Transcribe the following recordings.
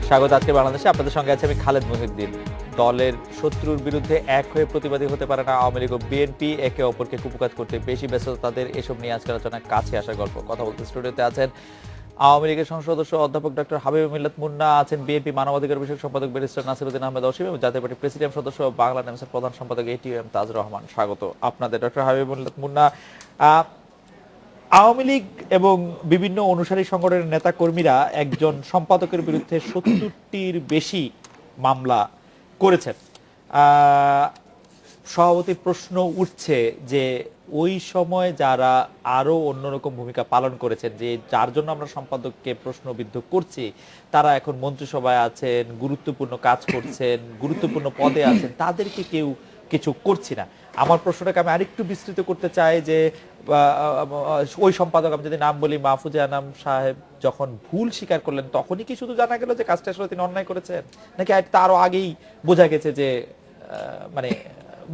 স্বাগত আজকে বাংলাদেশে। আপনাদের সঙ্গে আছে আমি খালেদ মহিউদ্দিন। দলের শত্রুর বিরুদ্ধে এক হয়ে প্রতিবাদী হতে পারে না আওয়ামী লীগ ও বিএনপি, একে অপরকে কুপকাজ করতে বেশি ব্যস্ত তাদের, এসব নিয়ে আজকের আলোচনা কাছে আসার গল্প। কথা বলতে স্টুডিওতে আছেন আওয়ামী লীগের সংসদ সদস্য অধ্যাপক ডক্টর হাবিব মিল্লাত মুন্না, আছেন বিএনপি মানবাধিকার বিষয়ক সম্পাদক ব্যারিস্টার নাসিরউদ্দিন আহমেদ অসীম এবং জাতীয় পার্টির প্রেসিডিয়াম সদস্য বাংলা টাইমসের প্রধান সম্পাদক এটিএম তাজ রহমান। স্বাগত আপনাদের। ডক্টর হাবিব মিল্লাত মুন্না, আওয়ামী লীগ এবং বিভিন্ন অনুসারী সংগঠনের নেতা কর্মীরা একজন সম্পাদকের বিরুদ্ধে ৭০টির বেশি মামলা করেছেন। সভাপতির প্রশ্ন উঠছে যে ওই সময় যারা আরো অন্যরকম ভূমিকা পালন করেছেন, যে যার জন্য আমরা সম্পাদককে প্রশ্নবিদ্ধ করছি, তারা এখন মন্ত্রিসভায় আছেন, গুরুত্বপূর্ণ কাজ করছেন, গুরুত্বপূর্ণ পদে আছেন, তাদেরকে কেউ কিছু করছি না। আমার প্রশ্নটাকে আমি আরেকটু বিস্তৃত করতে চাই যে ওই সম্পাদক, আমি যদি নাম বলি, মাহফুজা আনাম সাহেব যখন ভুল স্বীকার করলেন তখনই কি শুধু জানা গেল যে কাজটা আসলে তিনি অন্যায় করেছেন, নাকি তারও আগেই বোঝা গেছে যে মানে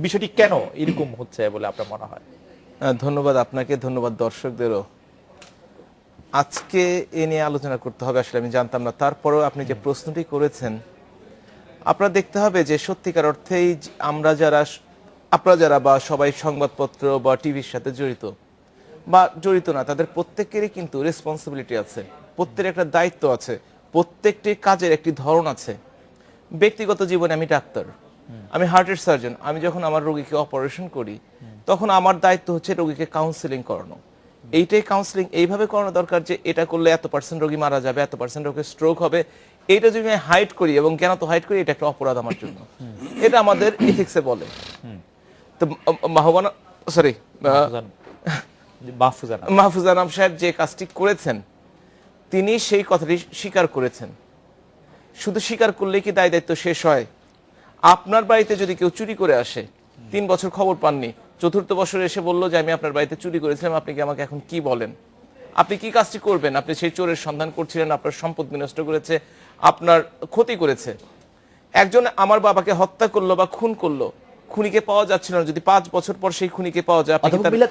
বিষয়টি কেন এরকম হচ্ছে বলে আপনার মনে হয়? ধন্যবাদ আপনাকে, ধন্যবাদ দর্শকদেরও। আজকে এ নিয়ে আলোচনা করতে হবে আসলে আমি জানতাম না, তারপরেও আপনি যে প্রশ্নটি করেছেন, আপনারা দেখতে হবে যে সত্যিকার অর্থেই আপনারা যারা বা সবাই সংবাদপত্র বা টিভির সাথে জড়িত বা জড়িত না, তাদের প্রত্যেকেরই কিন্তু রেসপন্সিবিলিটি আছে, প্রত্যেকের একটা দায়িত্ব আছে, প্রত্যেকটি কাজের একটি ধরন আছে। ব্যক্তিগত জীবনে আমি ডাক্তার, আমি হার্টের সার্জন। আমি যখন আমার রোগীকে অপারেশন করি তখন আমার দায়িত্ব হচ্ছে রোগীকে কাউন্সিলিং করানো। এইটাই কাউন্সিলিং এইভাবে করানো দরকার যে এটা করলে এত% রোগী মারা যাবে, এত% রোগীর স্ট্রোক হবে। এইটা যদি আমি হাইড করি এবং কেন তো হাইড করি, এটা একটা অপরাধ আমার জন্য। এটা আমাদের এথিক্সে বলে। তো মাহফুজ আনাম সাহেব যে কাজটি করেছেন, তিনি সেই কথাটি স্বীকার করেছেন। শুধু স্বীকার করলেই কি দায় দায়িত্ব শেষ হয়? আপনার বাড়িতে যদি কেউ চুরি করে আসে, 3 বছর খবর পাননি, 4th বছরে এসে বললো যে আমি আপনার বাড়িতে চুরি করেছিলাম, আপনি কি আমাকে এখন কি বলেন? আপনি কি কাজটি করবেন? আপনি সেই চোরের সন্ধান করছিলেন, আপনার সম্পদ বিনষ্ট করেছে, আপনার ক্ষতি করেছে। একজন আমার বাবাকে হত্যা করলো বা খুন করলো, খুনিকে পাওয়া যাচ্ছিল না, যদি 5 বছর পর সেই খুনিকে পাওয়া যায়,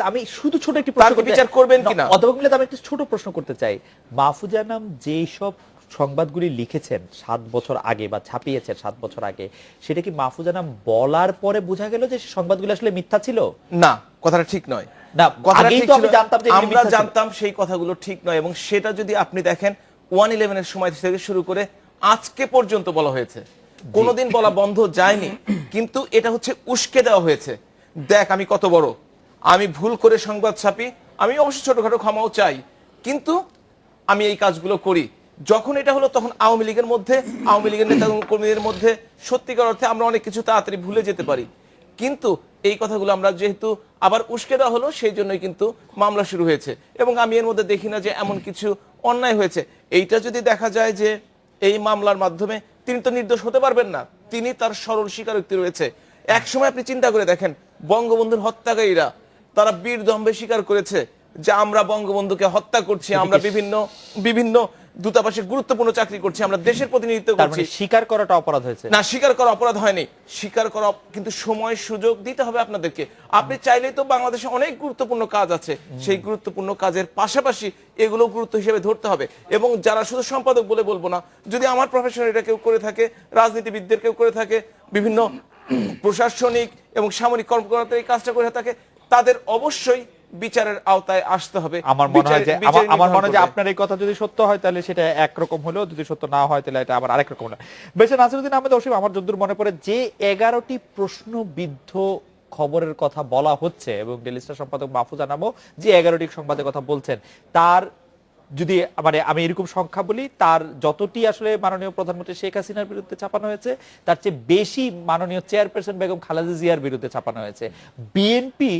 আমি শুধু ছোট একটি প্রশ্ন বিচার করবেন কিনা? অধ্যাপক মিল্লাত, আমি একটা ছোট প্রশ্ন করতে চাই। মাহফুজা আনাম যেই সব সংবাদগুলি লিখেছেন 7 বছর আগে বা ছাপিয়েছেন 7 বছর আগে, সেটা কি মাহফুজা আনাম বলার পরে বোঝা গেল যে সংবাদগুলো আসলে মিথ্যা ছিল? না, কথাটা ঠিক নয়। না, আগেই তো আমি জানতাম যে আমরা জানতাম সেই কথাগুলো ঠিক নয়, এবং সেটা যদি আপনি দেখেন 1/11 এর সময় থেকে শুরু করে আজকে পর্যন্ত বলা হয়েছে, কোনোদিন বলা বন্ধ যায়নি। কিন্তু এটা হচ্ছে উস্কে দেওয়া হয়েছে। দেখ আমি কত বড়, আমি ভুল করে সংবাদ ছাপি, আমি অবশ্য ছোটখাটো ক্ষমাও চাই, কিন্তু আমি এই কাজগুলো করি। যখন এটা হলো তখন আওয়ামী লীগের মধ্যে, আওয়ামী লীগের নেতা কর্মীদের মধ্যে সত্যিকার অর্থে আমরা অনেক কিছু তাড়াতাড়ি ভুলে যেতে পারি। কিন্তু এই কথাগুলো আমরা যেহেতু আবার উস্কে দেওয়া হলো, সেই জন্যই কিন্তু মামলা শুরু হয়েছে। এবং আমি এর মধ্যে দেখি না যে এমন কিছু অন্যায় হয়েছে। এইটা যদি দেখা যায় যে এই মামলার মাধ্যমে তিনি তো নির্দোষ হতে পারবেন না, তিনি তার সরল স্বীকারোক্তি রয়েছে। এক সময় আপনি চিন্তা করে দেখেন, বঙ্গবন্ধুর হত্যাকারীরা তারা বীর দম্ভে স্বীকার করেছে যে আমরা বঙ্গবন্ধুকে হত্যা করছি, আমরা বিভিন্ন দূতাবাসে গুরুত্বপূর্ণ চাকরি করছি, আমরা দেশের প্রতিনিধিত্ব করছি। স্বীকার করাটা অপরাধ হয়েছে না, স্বীকার করা অপরাধ হয়নি। স্বীকার করা, কিন্তু সময় সুযোগ দিতে হবে আপনাদেরকে। আপনি চাইলেই তো বাংলাদেশে অনেক গুরুত্বপূর্ণ কাজ আছে, সেই গুরুত্বপূর্ণ কাজের পাশাপাশি এগুলো গুরুত্ব হিসেবে ধরতে হবে। এবং যারা শুধু সম্পাদক বলে বলবো না, যদি আমার প্রফেশন এটা কেউ করে থাকে, রাজনীতিবিদদের কেউ করে থাকে, বিভিন্ন প্রশাসনিক এবং সামরিক কর্মকর্তারা এই কাজটা করে থাকে, তাদের অবশ্যই বিচারের আওতায় আসতে হবে। আমার মনে হয় যে আপনার এই কথা যদি সত্য হয় তাহলে সেটা একরকম হলো, যদি সত্য না হয় তাহলে এটা আবার আরেক রকম হলো। বেশি নাসিরউদ্দিন আহমেদ অসীম, আমার যতদূর মনে পড়ে যে 11টি প্রশ্নবিদ্ধ খবরের কথা বলা হচ্ছে এবং ডেইলি স্টার সম্পাদক মাহফুজ আনামও যে 11টি সংবাদের কথা বলছেন, তার যদি মানে আমি এরকম সংখ্যা বলি, তার যতটি আসলে মাননীয় প্রধানমন্ত্রী শেখ হাসিনার বিরুদ্ধে ছাপানো হয়েছে, তার চেয়ে বেশি মাননীয় চেয়ারপারসন বেগম খালেদা জিয়ার বিরুদ্ধে ছাপানো হয়েছে। বিএনপি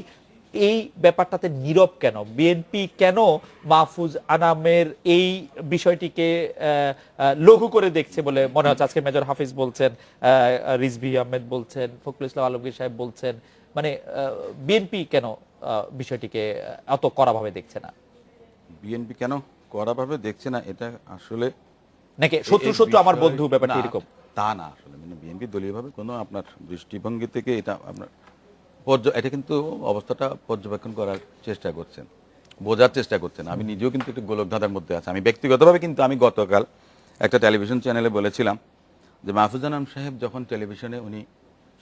এই ব্যাপারটাতে নীরব কেন? বিএনপি কেন মাহফুজ আনামের এই বিষয়টিকে লঘু করে দেখছে বলে মনে হচ্ছে? আজকে মেজর হাফিজ বলছেন, রিজভী আহমেদ বলছেন, ফখরুল ইসলাম আলমগীর সাহেব বলছেন, মানে বিএনপি কেন বিষয়টিকে এত কড়াভাবে দেখছে না? বিএনপি কেন কড়াভাবে দেখছে না, এটা আসলে নাকি শত্রু আমার বন্ধু ব্যাপারটা এরকম? তা না, আসলে মানে বিএনপি দলীয়ভাবে কোনো আপনার দৃষ্টিভঙ্গি থেকে এটা আপনার এটা কিন্তু অবস্থাটা পর্যবেক্ষণ করার চেষ্টা করছেন, বোঝার চেষ্টা করছেন। আমি নিজেও কিন্তু একটু গোলকধাঁধার মধ্যে আছি। আমি ব্যক্তিগতভাবে কিন্তু আমি গতকাল একটা টেলিভিশন চ্যানেলে বলেছিলাম যে মাহফুজা আনাম সাহেব যখন টেলিভিশনে উনি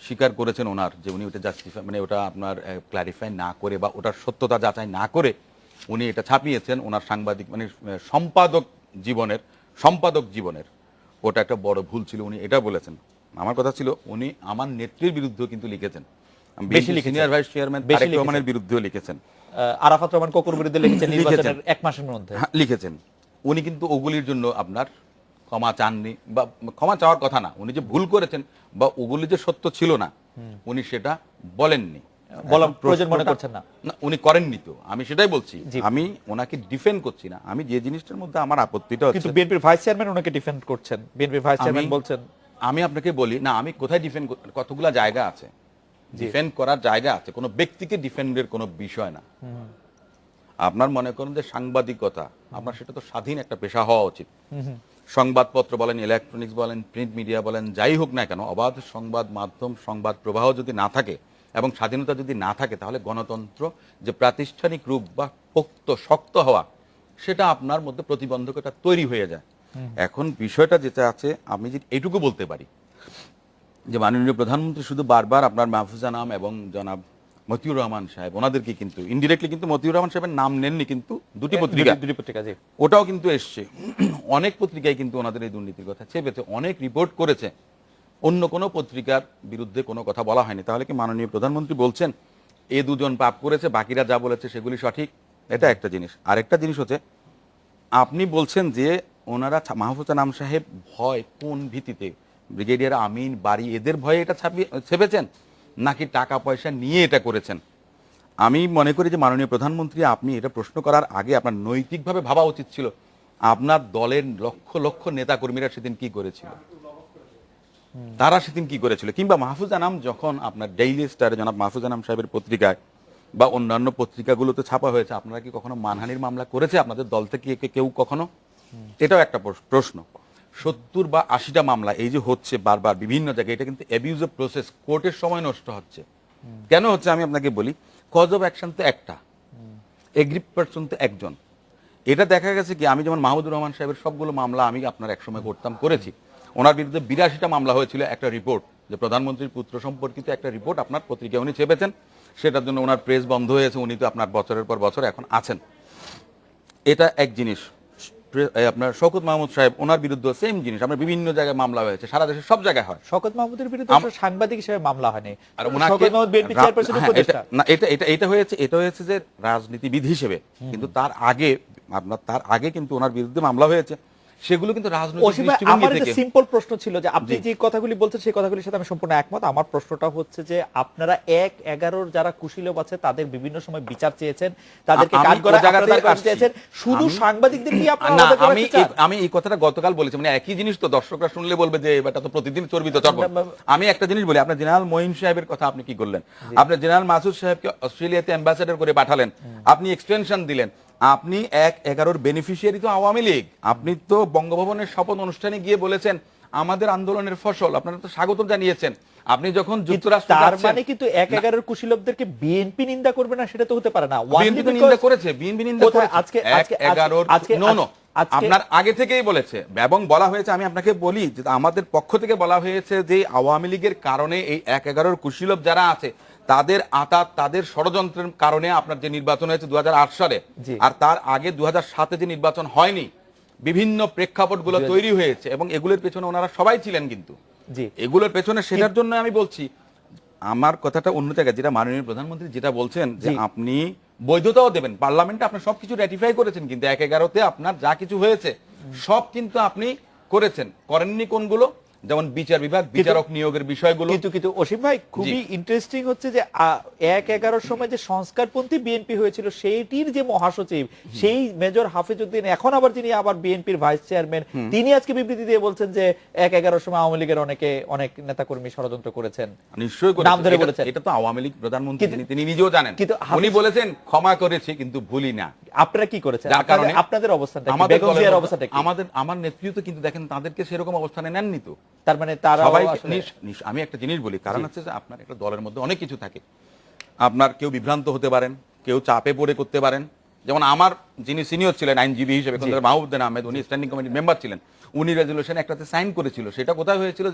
স্বীকার করেছেন ওনার যে উনি ওটা জাস্টিফাই মানে ওটা আপনার ক্লারিফাই না করে বা ওটার সত্যতা যাচাই না করে উনি এটা ছাপিয়েছেন ওনার সাংবাদিক মানে সম্পাদক জীবনের ওটা একটা বড় ভুল ছিল, উনি এটা বলেছেন। আমার কথা ছিল উনি আমার নেত্রীর বিরুদ্ধেও কিন্তু লিখেছেন, সিনিয়র ভাইস চেয়ারম্যান তারেক রহমানের বিরুদ্ধেও লিখেছেন, আরাফাত রহমান কোকুর বিরুদ্ধে লিখেছেন নির্বাচনের 1 মাসের মধ্যে লিখেছেন। উনি কিন্তু ওগুলির জন্য আপনার ক্ষমা চাননি বা ক্ষমা চাওয়ার কথা না, উনি যে ভুল করেছেন বা ওগুলি যে সত্য ছিল না উনি সেটা বলেননি, বলা প্রয়োজন মনে করছেন না, উনি করেননি। তো আমি সেটাই বলছি, আমি ওনাকে ডিফেন্ড করছি না, আমি যে জিনিসটার মধ্যে আমার আপত্তিটা হচ্ছে কিন্তু বিএনপির ভাইস চেয়ারম্যান ওনাকে ডিফেন্ড করছেন, বিএনপির ভাইস চেয়ারম্যান বলছেন। আমি আপনাকে বলি না আমি কোথায় ডিফেন্ড, কতগুলা জায়গা আছে ডিফেন্ড করার জায়গা আছে, কোনো ব্যক্তিকে ডিফেন্ডের কোনো বিষয় না। আপনার মনে করেন যে সাংবাদিকতা আপনার সেটা তো স্বাধীন একটা পেশা হওয়া উচিত। সংবাদপত্র বলেন, ইলেকট্রনিক্স বলেন, প্রিন্ট মিডিয়া বলেন, যাই হোক না কেন, অবাধ সংবাদ মাধ্যম, সংবাদ প্রবাহ যদি না থাকে এবং স্বাধীনতা যদি না থাকে তাহলে গণতন্ত্র যে প্রাতিষ্ঠানিক রূপ বা পোক্ত শক্ত হওয়া সেটা আপনার মধ্যে প্রতিবন্ধকতা তৈরি হয়ে যায়। এখন বিষয়টা যেটা আছে আমি যদি এটুকু বলতে পারি যে মাননীয় প্রধানমন্ত্রী শুধু বারবার আপনার মাহফুজা আনাম এবং জনাব মতিউর রহমান সাহেব ওনাদেরকে কিন্তু ইনডিরেক্টলি কিন্তু মতিউর রহমান সাহেবের নাম নেননি, কিন্তু দুটি পত্রিকা ওটাও কিন্তু এসছে, অনেক পত্রিকায় কিন্তু ওনাদের এই দুর্নীতির কথা চেপেছে, অনেক রিপোর্ট করেছে, অন্য কোনো পত্রিকার বিরুদ্ধে কোনো কথা বলা হয়নি। তাহলে কি মাননীয় প্রধানমন্ত্রী বলছেন এ দুজন পাপ করেছে বাকিরা যা বলেছে সেগুলি সঠিক? এটা একটা জিনিস। আরেকটা জিনিস হচ্ছে আপনি বলছেন যে ওনারা মাহফুজা আনাম সাহেব ভয় কোন ভিত্তিতে, ব্রিগেডিয়ার আমিন বাড়ি এদের ভয়ে এটা ছেপেছেন নাকি টাকা পয়সা নিয়ে এটা করেছেন? আমি মনে করি যে মাননীয় প্রধানমন্ত্রী আপনি এটা প্রশ্ন করার আগে আপনার নৈতিকভাবে ভাবা উচিত ছিল আপনার দলের লক্ষ লক্ষ নেতাকর্মীরা সেদিন কি করেছিল, তারা সেদিন কি করেছিল, কিংবা মাহফুজা আনাম যখন আপনার ডেইলি স্টারে জনাব মাহফুজা আনাম সাহেবের পত্রিকায় বা অন্যান্য পত্রিকাগুলোতে ছাপা হয়েছে, আপনারা কি কখনো মানহানির মামলা করেছে আপনাদের দল থেকে কেউ কখনো? এটাও একটা প্রশ্ন। 70 বা 80টা মামলা এই যে হচ্ছে বারবার বিভিন্ন জায়গায়, এটা কিন্তু অ্যাবিউজ অফ প্রসেস, কোর্টের সময় নষ্ট হচ্ছে। কেন হচ্ছে আমি আপনাকে বলি, কজ অফ অ্যাকশন তো একটা, এগ্রিপ পারসন তো একজন। এটা দেখা গেছে কি আমি যেমন মাহমুদুর রহমান সাহেবের সবগুলো মামলা আমি আপনার একসময় করেছি, ওনার বিরুদ্ধে 82টা মামলা হয়েছিল, একটা রিপোর্ট যে প্রধানমন্ত্রীর পুত্র সম্পর্কিত একটা রিপোর্ট আপনার পত্রিকায় উনি চেপেছেন, সেটার জন্য ওনার প্রেস বন্ধ হয়েছে, উনি তো আপনার বছরের পর বছর এখন আছেন। এটা এক জিনিস। আপনার শওকত মাহমুদ সাহেব ওনার বিরুদ্ধে সেম জিনিস, আমরা বিভিন্ন জায়গায় মামলা হয়েছে, সারা দেশে সব জায়গায় হয়। শওকত মাহমুদের বিরুদ্ধে সাংবাদিক হিসেবে মামলা হয়নি, আর ওনাকে শওকত মাহমুদ বিএনপি চেয়ারপারসনের উপদেষ্টা না, এটা হয়েছে যে রাজনীতিবিদ হিসেবে, কিন্তু তার আগে কিন্তু ওনার বিরুদ্ধে মামলা হয়েছে, সেগুলো কিন্তু রাজনৈতিক। আমার একটা সিম্পল প্রশ্ন ছিল যে আপনি যে কথাগুলি বলছেন সেই কথাগুলির সাথে আমি সম্পূর্ণ একমত। আমার প্রশ্নটা হচ্ছে যে আপনারা 1-11 যারা কুশীলব আছে তাদের বিভিন্ন সময় বিচার চেয়েছেন, তাদেরকে কাঠগড়ায় চেয়েছেন, শুধু সাংবাদিকদের কি আপনারা? আমি এই কথাটা গতকাল বলেছি, মানে একই জিনিস তো, দর্শকরা শুনলে বলবে যে এটা তো প্রতিদিন চর্বিত চর্বণ। আমি একটা জিনিস বলি, আপনার জেনারেল মঈন সাহেবের কথা আপনি কি করলেন? আপনি জেনারেল মাসুদ সাহেবকে অস্ট্রেলিয়াতে অ্যাম্বাসেডর করে পাঠালেন, আপনি এক্সটেনশন দিলেন, আপনি 1-11 বেনিফিশিয়ারি তো আওয়ামী লীগ, আপনি তো বঙ্গভবনের শপথ অনুষ্ঠানে গিয়ে বলেছেন আমাদের আন্দোলনের ফসল, আপনারা তো স্বাগত জানিয়েছেন। আপনি যখন যুক্তরাষ্ট্র, তার মানে কিন্তু 1-11 কুশীলবদেরকে বিএনপি নিন্দা করবে না সেটা তো হতে পারে না। বিএনপি নিন্দা করেছে, বিএনপি নিন্দা করেছে আজকে 11 আপনার আগে থেকেই বলেছে এবং বলা হয়েছে। আমি আপনাকে বলি যে আমাদের পক্ষ থেকে বলা হয়েছে যে আওয়ামী লীগের কারণে এই 1-11 কুশীলব যারা আছে তাদের তাদের ষড়যন্ত্রের কারণে আপনার যে নির্বাচন হয়েছে 2008 সালে, আর তার আগে 2007-এ যে নির্বাচন হয়নি, বিভিন্ন প্রেক্ষাপটগুলো তৈরি হয়েছে এবং এগুলোর পেছনে ওনারা সবাই ছিলেন, কিন্তু এগুলোর পেছনে সেটার জন্য আমি বলছি আমার কথাটা অন্য জায়গায়, যেটা মাননীয় প্রধানমন্ত্রী যেটা বলছেন যে আপনি বৈধতাও দেবেন, পার্লামেন্টে আপনি সবকিছু রেটিফাই করেছেন, কিন্তু 1-11-তে আপনার যা কিছু হয়েছে সব কিন্তু আপনি করেছেন, করেননি কোনগুলো? যেমন বিচার বিভাগ, বিচারক নিয়োগের বিষয়গুলো। কিন্তু অসীম ভাই খুবই ইন্টারেস্টিং হচ্ছে যে 1-11 সময় যে সংস্কারপন্থী বিএনপি হয়েছিল সেইটির যে মহাসচিব সেই মেজর হাফিজউদ্দিন, এখন আবার যিনি আবার বিএনপির ভাইস চেয়ারম্যান, তিনি আজকে বিবৃতি দিয়ে বলছেন যে 1-11 সময় আওয়ামী লীগের অনেক নেতাকর্মী ষড়যন্ত্র করেছেন। নিশ্চয়ই নাম ধরে বলেছেন, এটা তো আওয়ামী লীগ প্রধানমন্ত্রী তিনি নিজেও জানেন, উনি বলেছেন ক্ষমা করেছি কিন্তু ভুলি না। আপনারা কি করেছেন? আপনাদের অবস্থানটা কি? বেগম জিয়ার অবস্থাটা কি? আমার নেতৃত্ব কিন্তু দেখেন তাদেরকে সেরকম অবস্থানে নেননি তো। তার মানে তারা আমি একটা জিনিস বলি, কারণ হচ্ছে যে আপনার একটা দলের মধ্যে অনেক কিছু থাকে, আপনার কেউ বিভ্রান্ত হতে পারেন, কেউ চাপে পড়ে করতে পারেন, যেমন আমার যিনি সিনিয়র ছিলেন আইনজীবী হিসেবে মাহবুবুদ্দিন আহমেদ, উনি স্ট্যান্ডিং কমিটির মেম্বার ছিলেন, উনি রেজলিউশন একটাতে সাইন করেছিল। সেটা কোথায় হয়েছিল?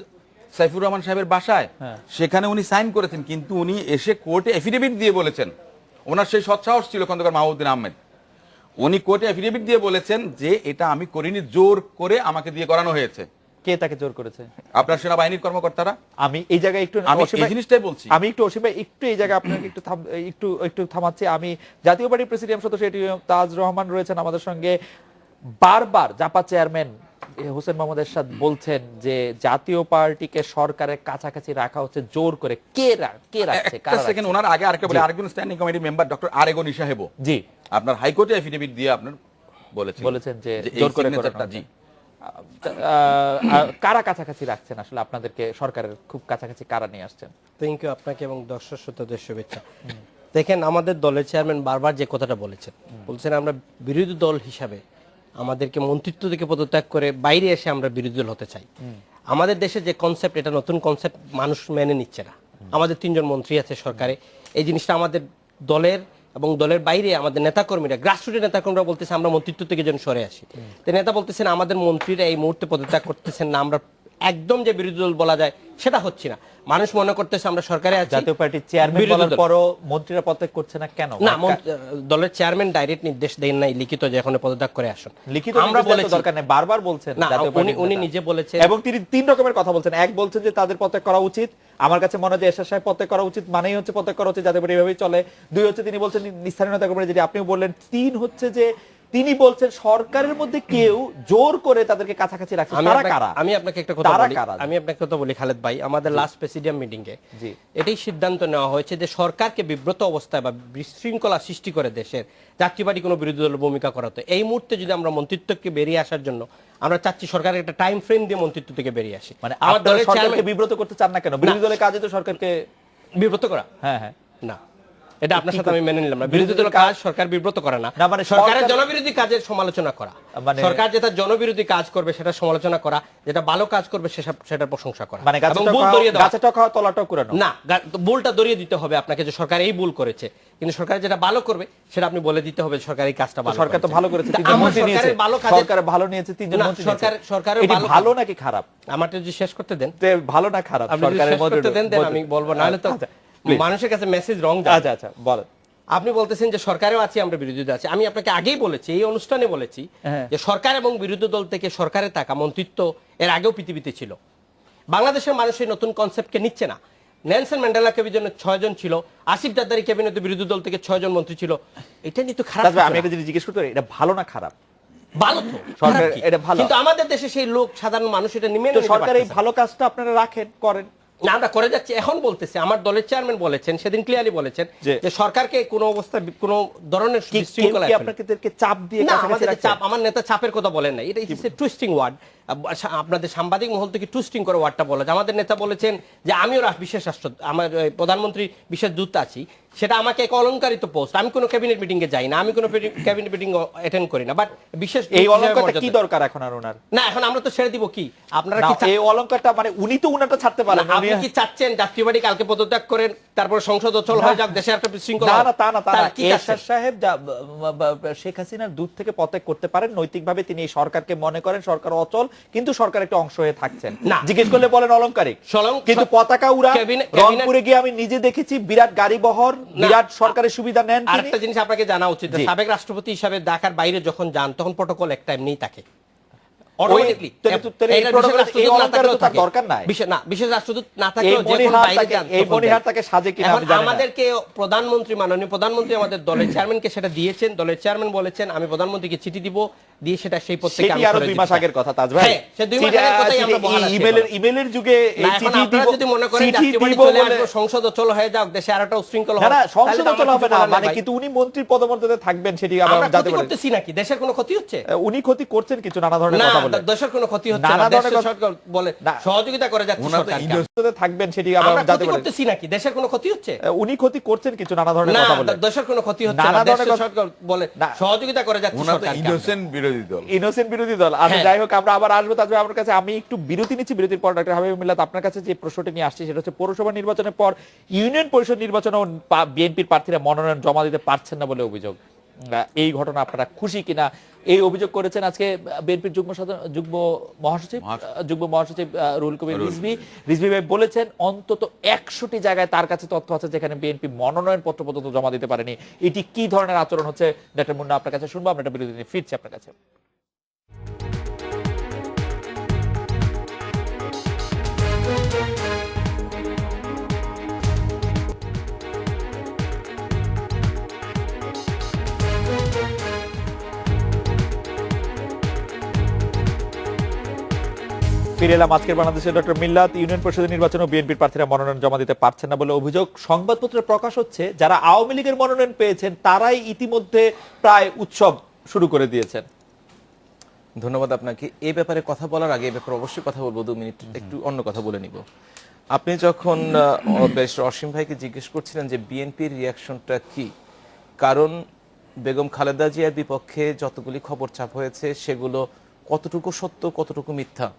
সাইফুর রহমান সাহেবের বাসায়। সেখানে উনি সাইন করেছেন, কিন্তু উনি এসে কোর্টে এফিডেভিট দিয়ে বলেছেন, ওনার সেই সৎসাহস ছিল খন্দকার মাহবুবুদ্দিন আহমেদ, উনি কোর্টে এফিডেভিট দিয়ে বলেছেন যে এটা আমি করিনি, জোর করে আমাকে দিয়ে করানো হয়েছে। কে তাকে জোর করেছে? আপনার সেনাবাহিনীর কর্মকর্তারা। আমি এই জায়গায় একটু আমি এই জিনিসটাই বলছি। আমি একটু অসীম ভাই, একটু এই জায়গায় আপনাকে একটু থামাচ্ছি। আমি জাতীয় পার্টির প্রেসিডিয়াম সদস্য তাজ রহমান রয়েছেন আমাদের সঙ্গে। বারবার জাপা চেয়ারম্যান হোসেন মোহাম্মদ এরশাদ বলছেন যে জাতীয় পার্টিকে সরকারের কাছাকাছি রাখা হচ্ছে জোর করে। কে রাখছে? একটা সেকেন্ড, ওনার আগে আরেকটা বলে, আরেকজন স্ট্যান্ডিং কমিটির মেম্বার ডক্টর আরেগনি সাহেব, জি, আপনার হাইকোর্টে এফিডেভিট দিয়ে আপনার বলেছেন যে এই জোর করে সিগনেচারটা, জি। কারা কাছাকাছি রাখছেন আসলে? আপনাদেরকে সরকারের খুব কাছাকাছি কারা নিয়ে আসছেন? থ্যাংক ইউ আপনাকে এবং দর্শক শ্রোতাদের শুভেচ্ছা। দেখেন, আমাদের দলের চেয়ারম্যান বারবার যে কথাটা বলছেন আমরা বিরোধী দল হিসাবে আমাদেরকে মন্ত্রিত্ব থেকে পদত্যাগ করে বাইরে এসে আমরা বিরোধী দল হতে চাই। আমাদের দেশে যে কনসেপ্ট, এটা নতুন কনসেপ্ট, মানুষ মেনে নিচ্ছে না। আমাদের 3 জন মন্ত্রী আছে সরকারে, এই জিনিসটা আমাদের দলের এবং দলের বাইরে আমাদের নেতাকর্মীরা, গ্রাসরুটের নেতাকর্মীরা বলতেছে আমরা মন্ত্রিত্ব থেকে যেন সরে আসি। তো নেতা বলতেছেন আমাদের মন্ত্রীরা এই মুহূর্তে পদত্যাগ করতেছেন না, আমরা একদম যে বিরোধী দল বলা যায় সেটা হচ্ছে না। মানুষ মনে করতেছে আমরা সরকারে আছি। জাতীয় পার্টির চেয়ারম্যান বলার পরও মন্ত্রীরা পদত্যাগ করছে না কেন? না, দলের চেয়ারম্যান ডাইরেক্ট নির্দেশ দেন নাই লিখিত যে এখন পদত্যাগ করে আসুন। লিখিত আমরা বলেছি দরকার নেই, বারবার বলছেন না, উনি নিজে বলেছেন এবং তিনি 3 রকমের কথা বলছেন। এক বলছেন যে তাদের পদত্যাগ করা উচিত, আমার কাছে মনে হয় যে এরশাদ সাহেব পদত্যাগ করা উচিত মানেই হচ্ছে পদত্যাগ করা উচিত, জাতীয় পার্টি এভাবেই চলে। 2 হচ্ছে তিনি বলছেন স্থানীয় নেতাকর্মীরা, যেটা আপনিও বললেন। 3 হচ্ছে যে তিনি বলছেন সরকারের মধ্যে কেউ জোর করে তাদেরকে কাছাকাছি রাখছে। তারা কারা? আমি আপনাকে একটা কথা বলি খালেদ ভাই, আমাদের লাস্ট প্রেসিডিয়াম মিটিং এ এটাই সিদ্ধান্ত নেওয়া হয়েছে যে সরকারকে বিব্রত অবস্থায় বা বিশৃঙ্খলা সৃষ্টি করে দেশের জাতীয় পার্টি কোনো বিরোধী দলের ভূমিকা করাতে, এই মুহূর্তে যদি আমরা মন্ত্রিত্বকে বেরিয়ে আসার জন্য আমরা চাচ্ছি সরকারের একটা টাইম ফ্রেম দিয়ে মন্ত্রিত্ব থেকে বেরিয়ে আসি। মানে আমার দলের সরকারকে বিব্রত করতে চান না কেন? বিরোধী দলের কাজে তো সরকারকে বিব্রত করা। হ্যাঁ হ্যাঁ, না, এটা আপনার সাথে আমি মেনে নিলাম না। বিরোধী দলের কাজ সরকার বিব্রত করে না, মানে সরকারের জনবিরোধী কাজের সমালোচনা করা। সরকার যেটা জনবিরোধী কাজ করবে সেটা সমালোচনা করা, যেটা ভালো কাজ করবে সেটার প্রশংসা করা। মানে গাছটা খাওয়া তলাটাও কুড়ানো না, ভুলটা ধরিয়ে দিতে হবে আপনাকে যে সরকার এই ভুল করেছে, কিন্তু সরকার যেটা ভালো করবে সেটা আপনি বলে দিতে হবে সরকার এই কাজটা ভালো। সরকার তো ভালো করেছে, সরকার ভালো নিয়েছে 3 জন মন্ত্রী। সরকারের ভালো নাকি খারাপ? আমারটা যদি শেষ করতে দেন, ভালো না খারাপ সরকারের মধ্যে দেন, আমি বলবো, নাহলে তো মানুষের কাছে মেসেজ রং যায়। আচ্ছা বলেন। আপনি বলতেছেন যে সরকারেও আছি, আমরা বিরোধী দলে আছি। আমি আপনাকে আগেই বলেছি, এই অনুষ্ঠানে বলেছি যে সরকার এবং বিরোধী দল থেকে সরকারে থাকা মন্ত্রিত্ব এর আগেও পৃথিবীতে ছিল। বাংলাদেশের মানুষ এই নতুন কনসেপ্টকে নিচ্ছে না। নেলসন ম্যান্ডেলা ক্যাবিনেটে 6 জন ছিল, আসিফ জারদারি ক্যাবিনেটে বিরোধী দল থেকে 6 জন মন্ত্রী ছিল। এটা নিয়ে তো খারাপ। আমি একটা জিনিস জিজ্ঞেস করতে পারি, এটা ভালো না খারাপ? ভালো তো, সরকার এটা ভালো, কিন্তু আমাদের দেশে সেই লোক সাধারণ মানুষ এটা নিয়ে নিতে পারছে না। সরকার এই ভালো কাজটা আপনারা রাখেন, করেন না, আমরা করে যাচ্ছি। এখন বলতেছে, আমার দলের চেয়ারম্যান বলেছেন, সেদিন ক্লিয়ারলি বলেছেন যে সরকারকে কোনো অবস্থা কোনো ধরনের বিশৃঙ্খলা আপনাদেরকে চাপ দিয়ে না, আমাদের চাপ, আমার নেতা চাপের কথা বলেন না, এটা ইজ এ টুইস্টিং ওয়ার্ড। আপনাদের সাংবাদিক মহল থেকে টুইস্টিং করে ওয়ার্ডটা বলা। আমাদের নেতা বলেছেন যে আমিও বিশেষ রাষ্ট্র, আমার প্রধানমন্ত্রী বিশেষ দূত আছি, সেটা আমাকে এক অলংকারিত পোস্ট। আমি কোনো ক্যাবিনেট মিটিং এ যাই না, আমি কোনো ক্যাবিনেট মিটিং অ্যাটেন্ড করি না, বাট বিশেষ এই অলংকারটা কি দরকার এখন আর ওনার? না, এখন আমরা তো ছেড়ে দিব কি? আপনারা কি এই অলংকারটা, মানে উনি তো উনারটা ছাড়তে পারেন, আপনি কি চাচ্ছেন জাতীয় পার্টি কালকে পদত্যাগ করেন, তারপর সংসদ অচল হয়ে যাক, দেশে একটা বিশৃঙ্খলা? না, তা না। এরশাদ সাহেব শেখ হাসিনার দূত থেকে পদত্যাগ করতে পারেন নৈতিকভাবে। তিনি এই সরকারকে মনে করেন সরকার অচল, কিন্তু সরকার একটা অংশ হয়ে থাকছেন। জিজ্ঞেস করলে বলেন অলংকারিক, কিন্তু পতাকা উড়া, রংপুরে গিয়ে আমি নিজে দেখেছি বিরাট গাড়ি বহর, বিরাট সরকারের সুবিধা নেন। আরেকটা জিনিস আপনাকে জানা উচিত, সাবেক রাষ্ট্রপতি হিসাবে ঢাকার বাইরে যখন যান তখন প্রটোকল একটা এমনিই থাকে। আমাদেরকে প্রধানমন্ত্রী, মাননীয় প্রধানমন্ত্রী আমাদের দলের চেয়ারম্যানকে সেটা দিয়েছেন। দলের চেয়ারম্যান বলেছেন আমি প্রধানমন্ত্রীকে চিঠি দিব, দিয়ে সেটা সেই পদ থেকে আরো 2 মাস আগের কথা। তাজ ভাই, সে 2 মাস আগের কথাই আমরা বহাল আছি। ইমেলের যুগে এই চিঠি দিব, যদি মনে করেন জাতীয় পার্টি চলে আসবে, সংসদ অচল হয়ে যাক, দেশে আরেকটা উশৃঙ্খলা হবে, না সংসদ অচল হবে না মানে, কিন্তু উনি মন্ত্রীর পদমর্যাদায় থাকবেন, সেটি আবার জাতীয় পার্টি করতেছি নাকি? দেশের কোনো ক্ষতি হচ্ছে? উনি ক্ষতি করছেন কিছু, নানা ধরনের কথা বলে। দেশের কোনো ক্ষতি হচ্ছে না, দেশের সরকার বলে সহযোগিতা করে যাচ্ছে, সরকার থাকবেন, সেটি আবার জাতীয় পার্টি করতেছি নাকি? দেশের কোনো ক্ষতি হচ্ছে? উনি ক্ষতি করছেন কিছু, নানা ধরনের কথা বলে। দেশের কোনো ক্ষতি হচ্ছে না, দেশের সরকার বলে সহযোগিতা করে যাচ্ছে, সরকার ইনোসেন্ট বিরোধী দল, ইনোসেন্ট বিরোধী দল। আচ্ছা যাই হোক, আমরা আবার আসবো তাজভাই আপনার কাছে। আমি একটু বিরতি নিচ্ছি, বিরতির পর ডক্টর হাবিব মিল্লাত আপনার কাছে যে প্রশ্নটি নিয়ে আসছে সেটা হচ্ছে পৌরসভা নির্বাচনের পর ইউনিয়ন পরিষদ নির্বাচনে বিএনপির প্রার্থীরা মনোনয়ন জমা দিতে পারছেন না বলে অভিযোগ। এই ঘটনা আপনারা খুশি কিনা, এই অভিযোগ করেছেন আজকে বিএনপির যুগ্ম মহাসচিব রুহুল কবির রিজভী ভাই বলেছেন অন্তত 100টি জায়গায় তার কাছে তথ্য আছে যেখানে বিএনপি মনোনয়ন পত্র পর্যন্ত জমা দিতে পারেনি। এটি কি ধরনের আচরণ হচ্ছে ডক্টর মুন্না, আপনার কাছে শুনবো। আমরা একটা বিরতি নিয়ে ফিরছি আপনার কাছে। ফিরে এলাম। আজকের বাংলাদেশের ডক্টর মিল্লাত। ইউনিয়ন পরিষদের নির্বাচনে বিএনপির প্রার্থীরা মনোনয়ন জমা দিতে পারছেন না বলে অভিযোগ। সংবাদপত্রে প্রকাশ হচ্ছে যারা আওয়ামী লীগের মনোনয়ন পেয়েছেন তারাই ইতিমধ্যে প্রায় উৎসব শুরু করে দিয়েছেন। ধন্যবাদ আপনাকে। এই ব্যাপারে কথা বলার আগে এই ব্যাপারে অবশ্যই কথা বলবো, 2 মিনিট একটু অন্য কথা বলে নিব। আপনি যখন বেশ অসীম ভাইকে জিজ্ঞেস করছিলেন যে বিএনপির রিয়াকশনটা কি, কারণ বেগম খালেদা জিয়ার বিপক্ষে যতগুলি খবর ছাপ হয়েছে সেগুলো কতটুকু সত্য কতটুকু মিথ্যা,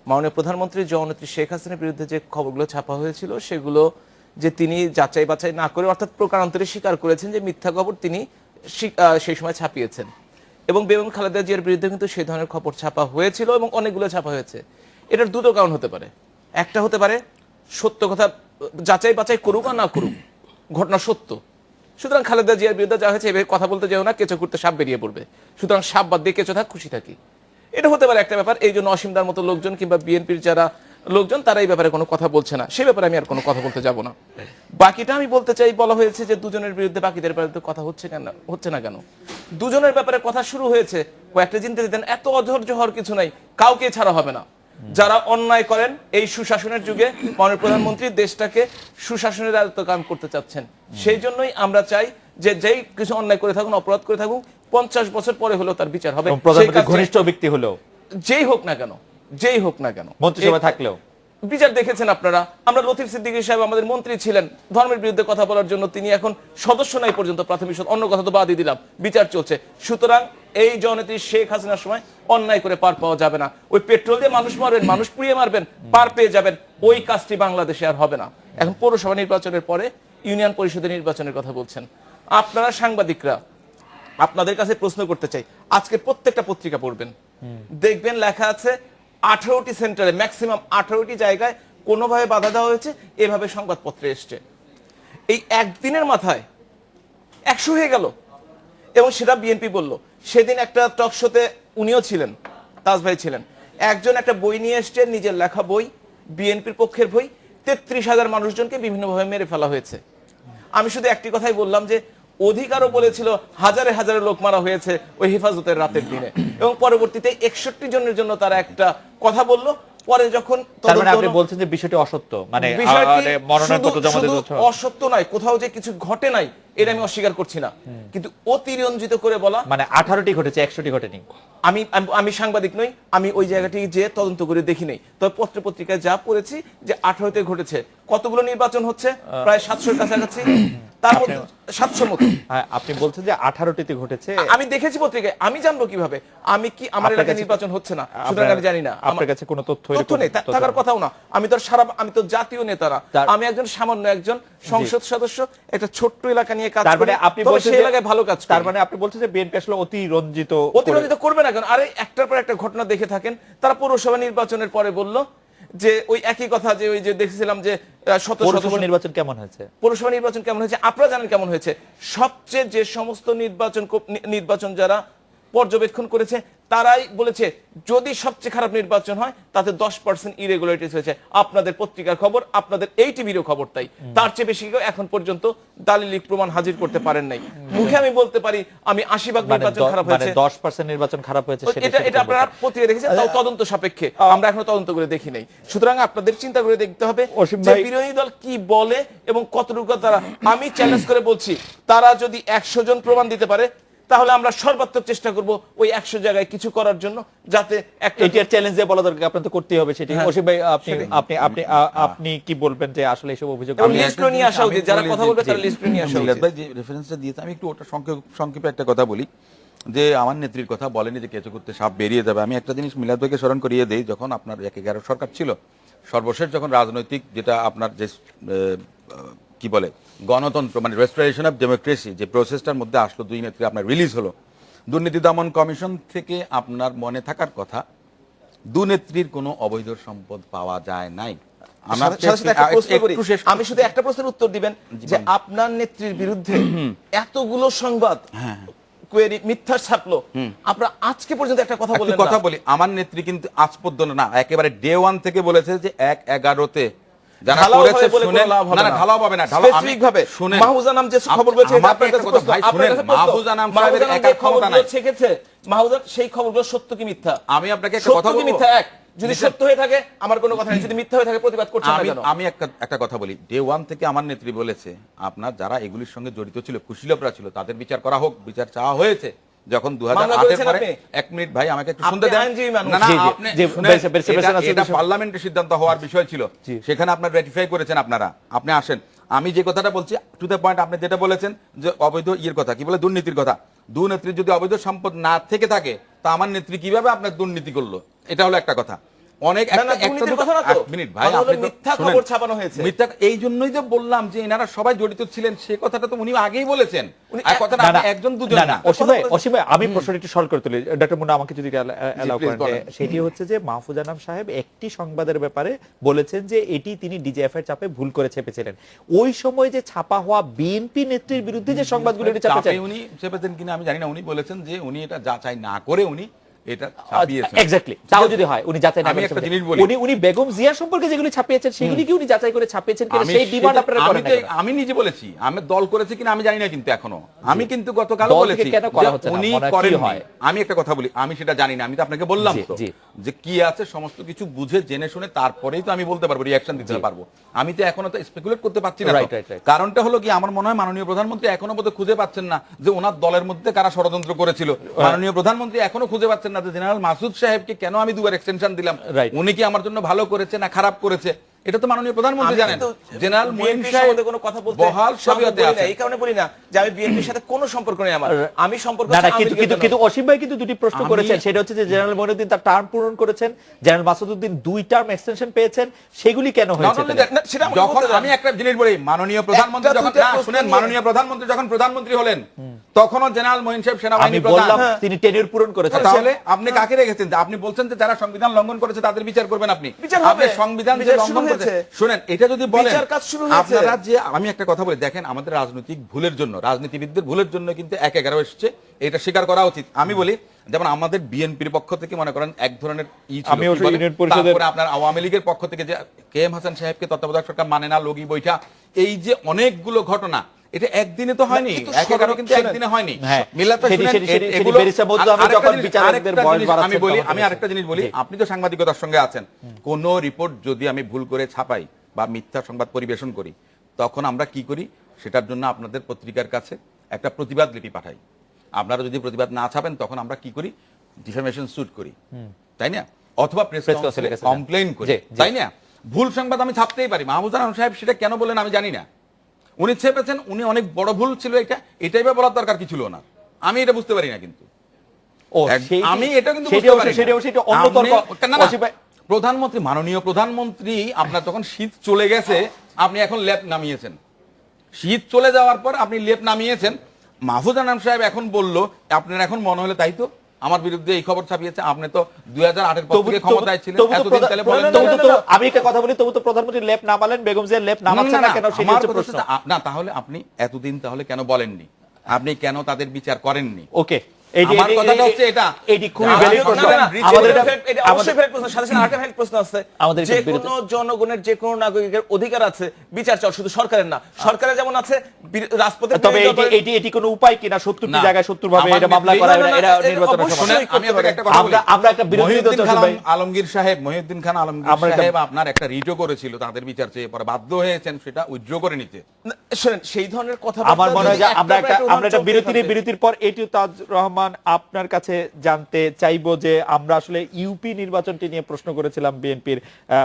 মাননীয় প্রধানমন্ত্রী জননেত্রী শেখ হাসিনার বিরুদ্ধে যে খবরগুলো ছাপা হয়েছিল সেগুলো যে তিনি যাচাই বাছাই না করে অর্থাৎ প্রকারান্তরে স্বীকার করেছেন যে মিথ্যা খবর তিনি সেই সময় ছাপিয়েছেন, এবং বেগম খালেদা জিয়ার বিরুদ্ধে কিন্তু সেই ধরনের খবর ছাপা হয়েছিল এবং অনেকগুলো ছাপা হয়েছে। এটার দুটো কারণ হতে পারে। একটা হতে পারে সত্য কথা যাচাই বাছাই করুক আর না করুক, ঘটনা সত্য, সুতরাং খালেদা জিয়ার বিরুদ্ধে যা হয়েছে এভাবে কথা বলতে যেও না, কেঁচো করতে সাপ বেরিয়ে পড়বে, সুতরাং সাপ বাদ দিয়ে কেঁচো থাক, খুশি থাকি। এটা হতে পারে একটা ব্যাপার। এই জন্য অসীমদার মতো লোকজন কিংবা বিএনপির যারা লোকজন তারা এই ব্যাপারে কোনো কথা বলছে না, সেই ব্যাপারে আমি আর কোনো কথা বলতে যাব না। বাকিটা আমি বলতে চাই, বলা হয়েছে যে দুজনের বিরুদ্ধে বাকিদের বিরুদ্ধে কথা হচ্ছে না কেন? দুজনের ব্যাপারে কথা শুরু হয়েছে, কয়েকটা চিন্তা দিতেন, এত অধৈর্য হওয়ার কিছু নাই, কাউকে ছাড়া হবে না। যারা অন্যায় করেন এই সুশাসনের যুগে মাননীয় প্রধানমন্ত্রী দেশটাকে সুশাসনের আয়ত্ত কায়েম করতে চাচ্ছেন, সেই জন্যই আমরা চাই যে যেই কিছু অন্যায় করে থাকুন, অপরাধ করে থাকুন, 50 বছর পরে হলেও তার বিচার হবে। ঘনিষ্ঠ ব্যক্তি হলেও, যেই হোক না কেন, মন্ত্রিসভা থাকলেও বিচার দেখেছেন আপনারা। আমরা লতিফ সিদ্দিকী সাহেব আমাদের মন্ত্রী ছিলেন, ধর্মের বিরুদ্ধে কথা বলার জন্য তিনি এখন সদস্য নাই পর্যন্ত প্রাথমিক, অন্য কথা তো বাদই দিলাম, বিচার চলছে। সুতরাং এই জননেত্রী শেখ হাসিনার সময় অন্যায় করে পার পাওয়া যাবে না। ওই পেট্রোল দিয়ে মানুষ মারবেন, মানুষ পুড়িয়ে মারবেন, পার পেয়ে যাবেন, ওই কাজটি বাংলাদেশে আর হবে না। এখন পৌরসভা নির্বাচনের পরে ইউনিয়ন পরিষদের নির্বাচনের কথা বলছেন আপনারা সাংবাদিকরা, আপনাদের কাছে প্রশ্ন করতে চাই, আজকে প্রত্যেকটা পত্রিকা পড়বেন, দেখবেন লেখা আছে 18টি সেন্টারে, ম্যাক্সিমাম 18টি জায়গায় কোনোভাবে বাধা দেওয়া হয়েছে, এভাবে সংবাদপত্রে এসছে। এই একদিনের মাথায় 100 হয়ে গেল, এবং সেটা বিএনপি বলল। সেদিন একটা টক শোতে উনিও ছিলেন, তাজ ভাই ছিলেন, একজন একটা বই নিয়ে এসছেন, নিজের লেখা বই, বিএনপির পক্ষের বই, 33,000 মানুষজনকে বিভিন্নভাবে মেরে ফেলা হয়েছে। আমি শুধু একটি কথাই বললাম যে অধিকারও বলেছিল হাজারে হাজারে লোক মারা হয়েছে ওই হেফাজতের রাতের দিনে, এবং পরবর্তীতে 61 জনের জন্য তারা একটা কথা বলল। পরে যখন আপনি বলছেন যে বিষয়টি অসত্য, মানে মনোনয়নপত্র জমা দিতে অসত্য নয়, কোথাও যে কিছু ঘটে নাই এটা আমি অস্বীকার করছি না, কিন্তু অতিরঞ্জিত করে বলা, মানে 18টি ঘটেছে 100টি ঘটেনি। আমি সাংবাদিক নই, আমি ওই জায়গাটি যে তদন্ত করে দেখি নাই, তবে পত্র পত্রিকায় যা পড়েছি যে 18তে ঘটেছে। কতগুলো নির্বাচন হচ্ছে? প্রায় 700-র কাছাকাছি, তার মধ্যে 700 মতো। হ্যাঁ, আপনি বলছেন যে 18টিতে ঘটেছে। আমি দেখেছি পত্রিকায়, আমি জানবো কিভাবে? আমি কি আমার এলাকায় নির্বাচন হচ্ছে না, সুতরাং আমি জানি না। আপনার কাছে কোনো তথ্য নেই, থাকার কথাও না। আমি তো জাতীয় নেতা না, আমি একজন সামান্য একজন সংসদ সদস্য, একটা ছোট্ট এলাকা নিয়ে কাজ করি। আপনি বলছেন সেই এলাকায় ভালো কাজ, তার মানে আপনি বলছেন যে বিএনপি আসলে অতিরঞ্জিত করবে না কেন? আরে একটার পর একটা ঘটনা দেখে থাকেন। তারা পৌরসভা নির্বাচনের পরে বলল যে ওই একই কথা, যে ওই যে দেখেছিলাম যে পৌরসভা নির্বাচন কেমন হয়েছে, আপনারা জানেন কেমন হয়েছে। সবচেয়ে যে সমস্ত নির্বাচন যারা পর্যবেক্ষণ করেছে তারাই বলেছে যদি সবচেয়ে খারাপ নির্বাচন হয় তাতে 10% ইরেগুলারিটিস হয়েছে। আপনাদের পত্রিকার খবর, আপনাদের এই টিভিরও খবর তাই। তার চেয়ে বেশি কেউ এখন পর্যন্ত দালিলিক প্রমাণ হাজির করতে পারেন নাই। মুখে আমি বলতে পারি আমি 80% নির্বাচন খারাপ হয়েছে, 10% নির্বাচন খারাপ হয়েছে, এটা আপনারা পত্রিকা দেখেছেন, তাও তদন্ত সাপেক্ষে, আমরা এখনো তদন্ত করে দেখি নাই। সুতরাং আপনাদের চিন্তা করে দেখতে হবে যে বিরোধী দল কি বলে এবং কতটুকু তারা। আমি চ্যালেঞ্জ করে বলছি, তারা যদি 100 জন প্রমাণ দিতে পারে তাহলে আমরা সর্বাত্মক চেষ্টা করব ওই 100 জায়গায় কিছু করার জন্য, যাতে এটার চ্যালেঞ্জ দিয়ে বলা দরকার, আপনাদের করতে হবে সেটি। অসীম ভাই, আপনি কি বলবেন যে আসলে এইসব অভিযোগ লিস্ট নিয়ে আসা উচিত, যারা কথা বলবে তারা লিস্ট নিয়ে আসা উচিত। ভাই যে রেফারেন্সটা দিয়েছে, আমি একটু ওটা সংক্ষেপে একটা কথা বলি, যে আমার নেত্রীর কথা বলেনি যে কেঁচো করতে সাপ বেরিয়ে যাবে। আমি একটা জিনিস মিলাদ ভাইকে স্মরণ করিয়ে দেই, যখন আপনার 11 সরকার ছিল, সর্বশেষ যখন রাজনৈতিক যেটা আপনার যে কি বলে গণতন্ত্র মানে রেস্টোরেশন অফ ডেমোক্রেসি যে প্রসেসটার মধ্যে আসলো, দুই নেত্রী আপনার রিলিজ হলো, দুর্নীতি দমন কমিশন থেকে আপনার মনে থাকার কথা দুনেত্রীর কোনো অবৈধ সম্পদ পাওয়া যায় নাই। আমি শুধু একটা প্রশ্নের উত্তর দিবেন যে আপনার নেত্রীর বিরুদ্ধে এতগুলো সংবাদ কোয়েরি মিথ্যা ছাপলো, আপনারা আজকে পর্যন্ত একটা কথা বললেন না। কথা বলি, আমার নেত্রী কিন্তু আজ পর্যন্ত না, একেবারে ডে ওয়ান থেকে বলেছে যে 1/11-তে যারা করেছে শুনে না না ঢালাও হবে না, ঢালাও আমি ভাবে শুনে মাহফুজা নাম যে খবর বলেছে এটা আপনার কাছে প্রশ্ন, আপনার কাছে মাহফুজা নাম সাহেবের একা ক্ষমতা নাই। ছেকেছে মাহফুজা, সেই খবরগুলো সত্য কি মিথ্যা? আমি আপনাকে একটা কথা বলবো, মিথ্যা এক, যদি সত্য হয়ে থাকে আমার কোনো কথা নেই, যদি মিথ্যা হয়ে থাকে প্রতিবাদ করছেন না কেন? আমি একটা কথা বলি, ডে ওয়ান থেকে আমার নেত্রী বলেছে আপনার যারা এগুলির সঙ্গে জড়িত ছিল, কুশীলভরা ছিল, তাদের বিচার করা হোক, বিচার চাওয়া হয়েছে। যখন 2008 পরে, এক মিনিট ভাই আমাকে একটু শুনতে দেন, না না আপনি এটা পার্লামেন্টের সিদ্ধান্ত হওয়ার বিষয় ছিল, সেখানে আপনারা রেটিফাই করেছেন আপনারা, আপনি আসেন। আমি যে কথাটা বলছি টু দ্য পয়েন্ট, আপনি যেটা বলেছেন যে অবৈধ কথা কি বলে দুর্নীতির কথা, দুনেত্রীর যদি অবৈধ সম্পদ না থেকে থাকে তা আমার নেত্রী কিভাবে আপনার দুর্নীতি করলো, এটা হলো একটা কথা। অনেক মিনিট ভাই, মিথ্যা খবর ছাপানো হয়েছে, মিথ্যা, এই জন্যই তো বললাম যে এনারা সবাই জড়িত ছিলেন, সে কথাটা তো উনি আগেই বলেছেন। কথাটা একজন দুজন না। অসীম ভাই, আমি প্রশ্নটা একটু সলভ করে তুলি, ডক্টর মুন্না আমাকে যদি অ্যালাউ করেন, সেটি হচ্ছে যে মাহফুজা আনাম সাহেব একটি সংবাদের ব্যাপারে বলেছেন যে এটি তিনি ডিজিএফ এর চাপে ভুল করে ছেপেছিলেন। ওই সময় যে ছাপা হওয়া বিএনপি নেত্রীর বিরুদ্ধে যে সংবাদগুলো চাপে উনি ছেপেছেন কিনা আমি জানি না, উনি বলেছেন যে উনি এটা যাচাই না করে উনি এটা ছাপিয়েছেন। এক্স্যাক্টলি, তাও যদি হয় উনি যাচাই না করে, উনি বেগম জিয়া সম্পর্কে যেগুলি ছাপিয়েছেন সেগুলি কি উনি যাচাই করে ছাপিয়েছেন কিনা সেই ডিমান্ড আপনারা করেন না? আমি নিজে বলেছি, আমি দল করেছে কিনা আমি জানি না, কিন্তু এখনো আমি কিন্তু গতকাল বলেছি উনি করেন হয়। আমি একটা কথা বলি, আমি সেটা জানি না, আমি তো আপনাকে বললাম তো যে কি আছে সমস্ত কিছু বুঝে জেনে শুনে তারপরেই তো আমি বলতে পারবো, রিঅ্যাকশন দিতে পারবো। আমি তো এখনো তো স্পেকুলেট করতে পারছি না। কারণটা হলো কি, আমার মনে হয় মাননীয় প্রধানমন্ত্রী এখনো বোধহয় খুঁজে পাচ্ছেন না যে ওনার দলের মধ্যে কারা ষড়যন্ত্র করেছিল। মাননীয় প্রধানমন্ত্রী এখনো খুঁজে পাচ্ছেন না যে জেনারেল মাসুদ সাহেবকে কেন আমি দুবার এক্সটেনশন দিলাম, উনি কি আমার জন্য ভালো করেছে না খারাপ করেছে, এটা তো মাননীয় প্রধানমন্ত্রী জানেন। জেনারেল মঈন সাহেব কোনো কথা বলতে বহাল সবিয়তে আছে, এই কারণে বলি না যে আমি বিএনপির সাথে কোনো সম্পর্ক নেই আমার, আমি সম্পর্ক না না, কিন্তু অসীম ভাই কিন্তু দুটি প্রশ্ন করেছেন, সেটা হচ্ছে যে জেনারেল মঈনুদ্দিন তার টার্ম পূরণ করেছেন, জেনারেল মাসুদউদ্দিন 2 টার্ম এক্সটেনশন পেয়েছেন, সেগুলি কেন হয়েছে? যখন আমি একটা জিনিস বলি, মাননীয় প্রধানমন্ত্রী যখন শুনেন, মাননীয় প্রধানমন্ত্রী যখন প্রধানমন্ত্রী হলেন তখনও জেনারেল মঈন সাহেব সেনাবাহিনী প্রধান, তিনি টেনিউর পূরণ করেছেন। তাহলে আপনি কাকে রেখেছেন? আপনি বলছেন যে যারা সংবিধান লঙ্ঘন করেছে তাদের বিচার করবেন, আপনি সংবিধান যে লঙ্ঘন করেছে, শুনেন এটা যদি বলেন আপনারা যে, আমি একটা কথা বলি, দেখেন আমাদের রাজনৈতিক ভুলের জন্য, রাজনীতিবিদদের ভুলের জন্য কিন্তু 1/11 এসেছে, এটা স্বীকার করা উচিত। আমি বলি যেমন আমাদের বিএনপির পক্ষ থেকে মনে করেন এক ধরনের তারপরে আপনার আওয়ামী লীগের পক্ষ থেকে যে কে এম হাসান সাহেবকে তত্ত্বাবধায়ক সরকার মানে না, লগি বৈঠা, এই যে অনেকগুলো ঘটনা, এটা একদিনে তো হয়নি, 1/11 কিন্তু একদিনে হয়নি। আমি আরেকটা জিনিস বলি, আপনি তো সাংবাদিকতার সঙ্গে আছেন, কোন রিপোর্ট যদি আমি ভুল করে ছাপাই বা মিথ্যা সংবাদ পরিবেশন করি, তখন আমরা কি করি, সেটার জন্য আপনাদের পত্রিকার কাছে একটা প্রতিবাদ লিপি পাঠাই। আপনারা যদি প্রতিবাদ না ছাপেন তখন আমরা কি করি, ডিফেমেশন স্যুট করি, তাই না, অথবা প্রেস কাউন্সিলে কমপ্লেইন করি, তাই না। ভুল সংবাদ আমি ছাপতেই পারি, মাহফুজা আনাম সাহেব সেটা কেন বলেন আমি জানি না, উনি ছেপেছেন, উনি অনেক বড় ভুল ছিল, এটাই বা বলার দরকার কি ছিল না, আমি এটা বুঝতে পারি না। কিন্তু আমি এটা কিন্তু প্রধানমন্ত্রী, মাননীয় প্রধানমন্ত্রী আপনার যখন শীত চলে গেছে আপনি এখন লেপ নামিয়েছেন, শীত চলে যাওয়ার পর আপনি লেপ নামিয়েছেন। মাহফুজা আনাম সাহেব এখন বলল, আপনার এখন মনে হলে তাই তো আমার বিরুদ্ধে এই খবর ছাপিয়েছে, আপনি তো 2008 পর থেকে ক্ষমতায় ছিলেন, এতদিন তাহলে বলেন। আমি একটা কথা বলি, তবু তো প্রধানমন্ত্রী লেপ নামালেন, বেগম জিয়া লেপ নামাচ্ছেন না কেন, সেটা হচ্ছে প্রশ্ন। না তাহলে আপনি এতদিন তাহলে কেন বলেননি, আপনি কেন তাদের বিচার করেননি? ওকে, আমার কথাটা হচ্ছে এটা, এটি খুবই ভ্যালিড প্রশ্ন। আমাদের প্রশ্ন, সাথে আরেকটা ভ্যালিড প্রশ্ন আছে, যে কোনো জনগণের যে কোনো নাগরিকের অধিকার আছে বিচার চাওয়ার, শুধু সরকারের না, সরকারের যেমন আছে রাজপথে। তবে এটি কোনো উপায় কিনা 70টি জায়গায় 70 ভাবে এটা মামলা করা, এটা নির্বাচনের সময়। আমি আপনাকে একটা কথা বলি, আমরা একটা বিরোধী দল আলমগীর সাহেব, মহিউদ্দিন খান আলমগীর সাহেব আপনার একটা রিটও করেছিল তাদের বিচার চেয়ে, পরে বাধ্য হয়েছেন সেটা উইথড্র করে নিতে। শুনেন, সেই ধরনের কথা আমার মনে হয় যে আমরা একটা বিরতির পর এটিও তাজ রহমান আপনার কাছে জানতে চাইবো যে আমরা আসলে ইউপি নির্বাচনটি নিয়ে প্রশ্ন করেছিলাম বিএনপির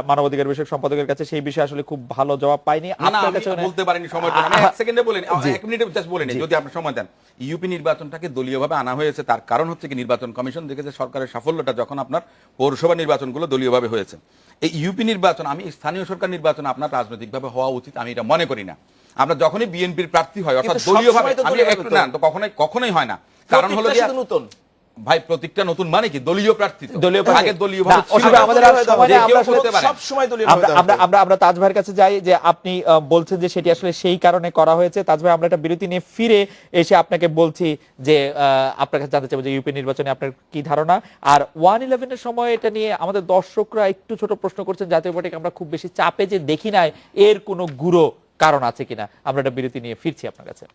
মানবাধিকার বিষয়ক সম্পাদকের কাছে, সেই বিষয়ে আসলে খুব ভালো জবাব পাইনি। আপনার কাছে বলতে পারিনি, সময়টা আমি 1 সেকেন্ডে বলেন, 1 মিনিটে জাস্ট বলেন যদি আপনি সময় দেন। ইউপি নির্বাচনটাকে দলীয়ভাবে আনা হয়েছে, তার কারণ হচ্ছে কি নির্বাচন কমিশন দেখেছে সরকারের সাফল্যটা যখন আপনার পৌরসভা নির্বাচনগুলো দলীয়ভাবে হয়েছে। এই ইউপি নির্বাচন, আমি স্থানীয় সরকার নির্বাচন আপনার রাজনৈতিকভাবে হওয়া উচিত আমি এটা মনে করি না। আমরা যখনই বিএনপির প্রার্থী হয় অর্থাৎ কিন্তু দলীয়ভাবে সবসময় তো আমি দলীয়ভাবে একটু তো। না তো কখনোই হয় না, কারণ হলো প্রতীকটা গিয়া- শুধু নতুন। ভাই প্রতীকটা নতুন মানে কি দলীয় প্রার্থী তো। দলীয় প্রার্থী। আগে দলীয় না, অসুবিধা আমাদের আর সময় নেই, আমরা আসলে- সব সময় দলীয় আমরা তাজ ভাইয়ের কাছে যাই যে আপনি বলছেন যে সেটি আসলে সেই কারণে করা হয়েছে। তাজ ভাই, আমরা একটা বিরতি নিয়ে ফিরে এসে আপনাকে বলছি যে আপনার কাছে জানতে চাইবো যে ইউপি নির্বাচনে আপনার কি ধারণা। আর 111 এর সময় এটা নিয়ে আমাদের দর্শকরা একটু ছোট প্রশ্ন করছেন, জাতীয় পার্টিকে আমরা খুব বেশি চাপে যে দেখি নাই, এর কোনো গুরু কারণ আছে কিনা। আমরা একটা বিরতি নিয়ে ফিরছি আপনার কাছে।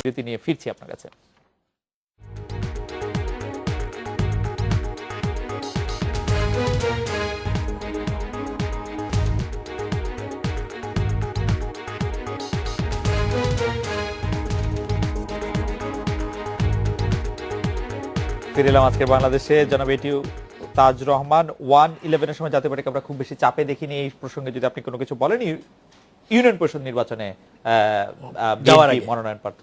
বিরতি নিয়ে ফিরছি আপনার কাছে। ফিরে এলাম আজকের বাংলাদেশে। জনাব এটিউ তাজ রহমান, 111 এর সময় জাতীয় পার্টিকে আমরা খুব বেশি চাপে দেখিনি। এই প্রসঙ্গে যদি আপনি কোনো কিছু বলেন, ইউনিয়ন পরিষদ নির্বাচনে যাওয়ার বিএনপি আগে। মনোনয়ন প্রার্থ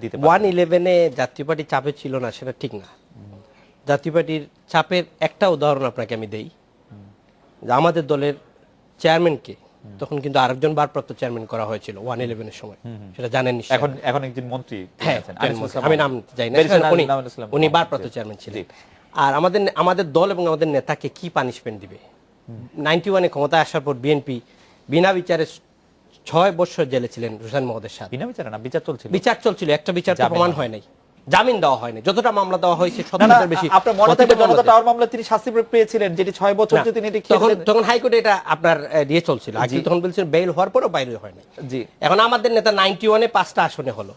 দিতে পারে। 111-এ জাতীয় পার্টি চাপে ছিল না সেটা ঠিক না। জাতীয় পার্টির চাপের একটা উদাহরণ আপনাকে আমি দেই। যে আমাদের দলের চেয়ারম্যানকে তখন কিন্তু আরেকজন ভারপ্রাপ্ত চেয়ারম্যান করা হয়েছিল 111 এর সময়, সেটা জানেন নিশ্চয়ই। এখন একজন মন্ত্রী হ্যাঁ, আছেন, চেয়ারম্যান, আনিসুল ইসলাম আমি নাম যাই না, ব্যারিস্টার উনি নাজমুল ইসলাম। উনি ভারপ্রাপ্ত চেয়ারম্যান ছিলেন। আর আমাদের দল এবং আমাদের নেতাকে কি পানিশমেন্ট দিবে? 91-এ ক্ষমতায় আসার পর বিএনপি বিনা বিচারে 6 বছর জেলে ছিলেন রুশান মহোদয়ের সাথে। বিনা বিচারে না, বিচার চলছিল। বিচার চলছিল, একটা বিচার তো জামিন প্রমাণ হয় হয় নাই, জামিন দেওয়া হয়নি। যতটা মামলা দেওয়া হয়েছে না, না, 70-এর বেশি। আপনার মনে থাকবে জনতা টাওয়ার মামলা তিনি শাস্তি পেয়েছিলেন, যেটি 6 বছর না, যে তিনি এটা খেয়ে তখন দিলেন। তখন হাইকোর্টে এটা আপনার দিয়ে চলছিল। আগে তখন বলছিলেন বেইল হওয়ার পরও বাইরে হয় নাই। জি। এখন আমাদের নেতা 91-এ 5টা আসনে হলো,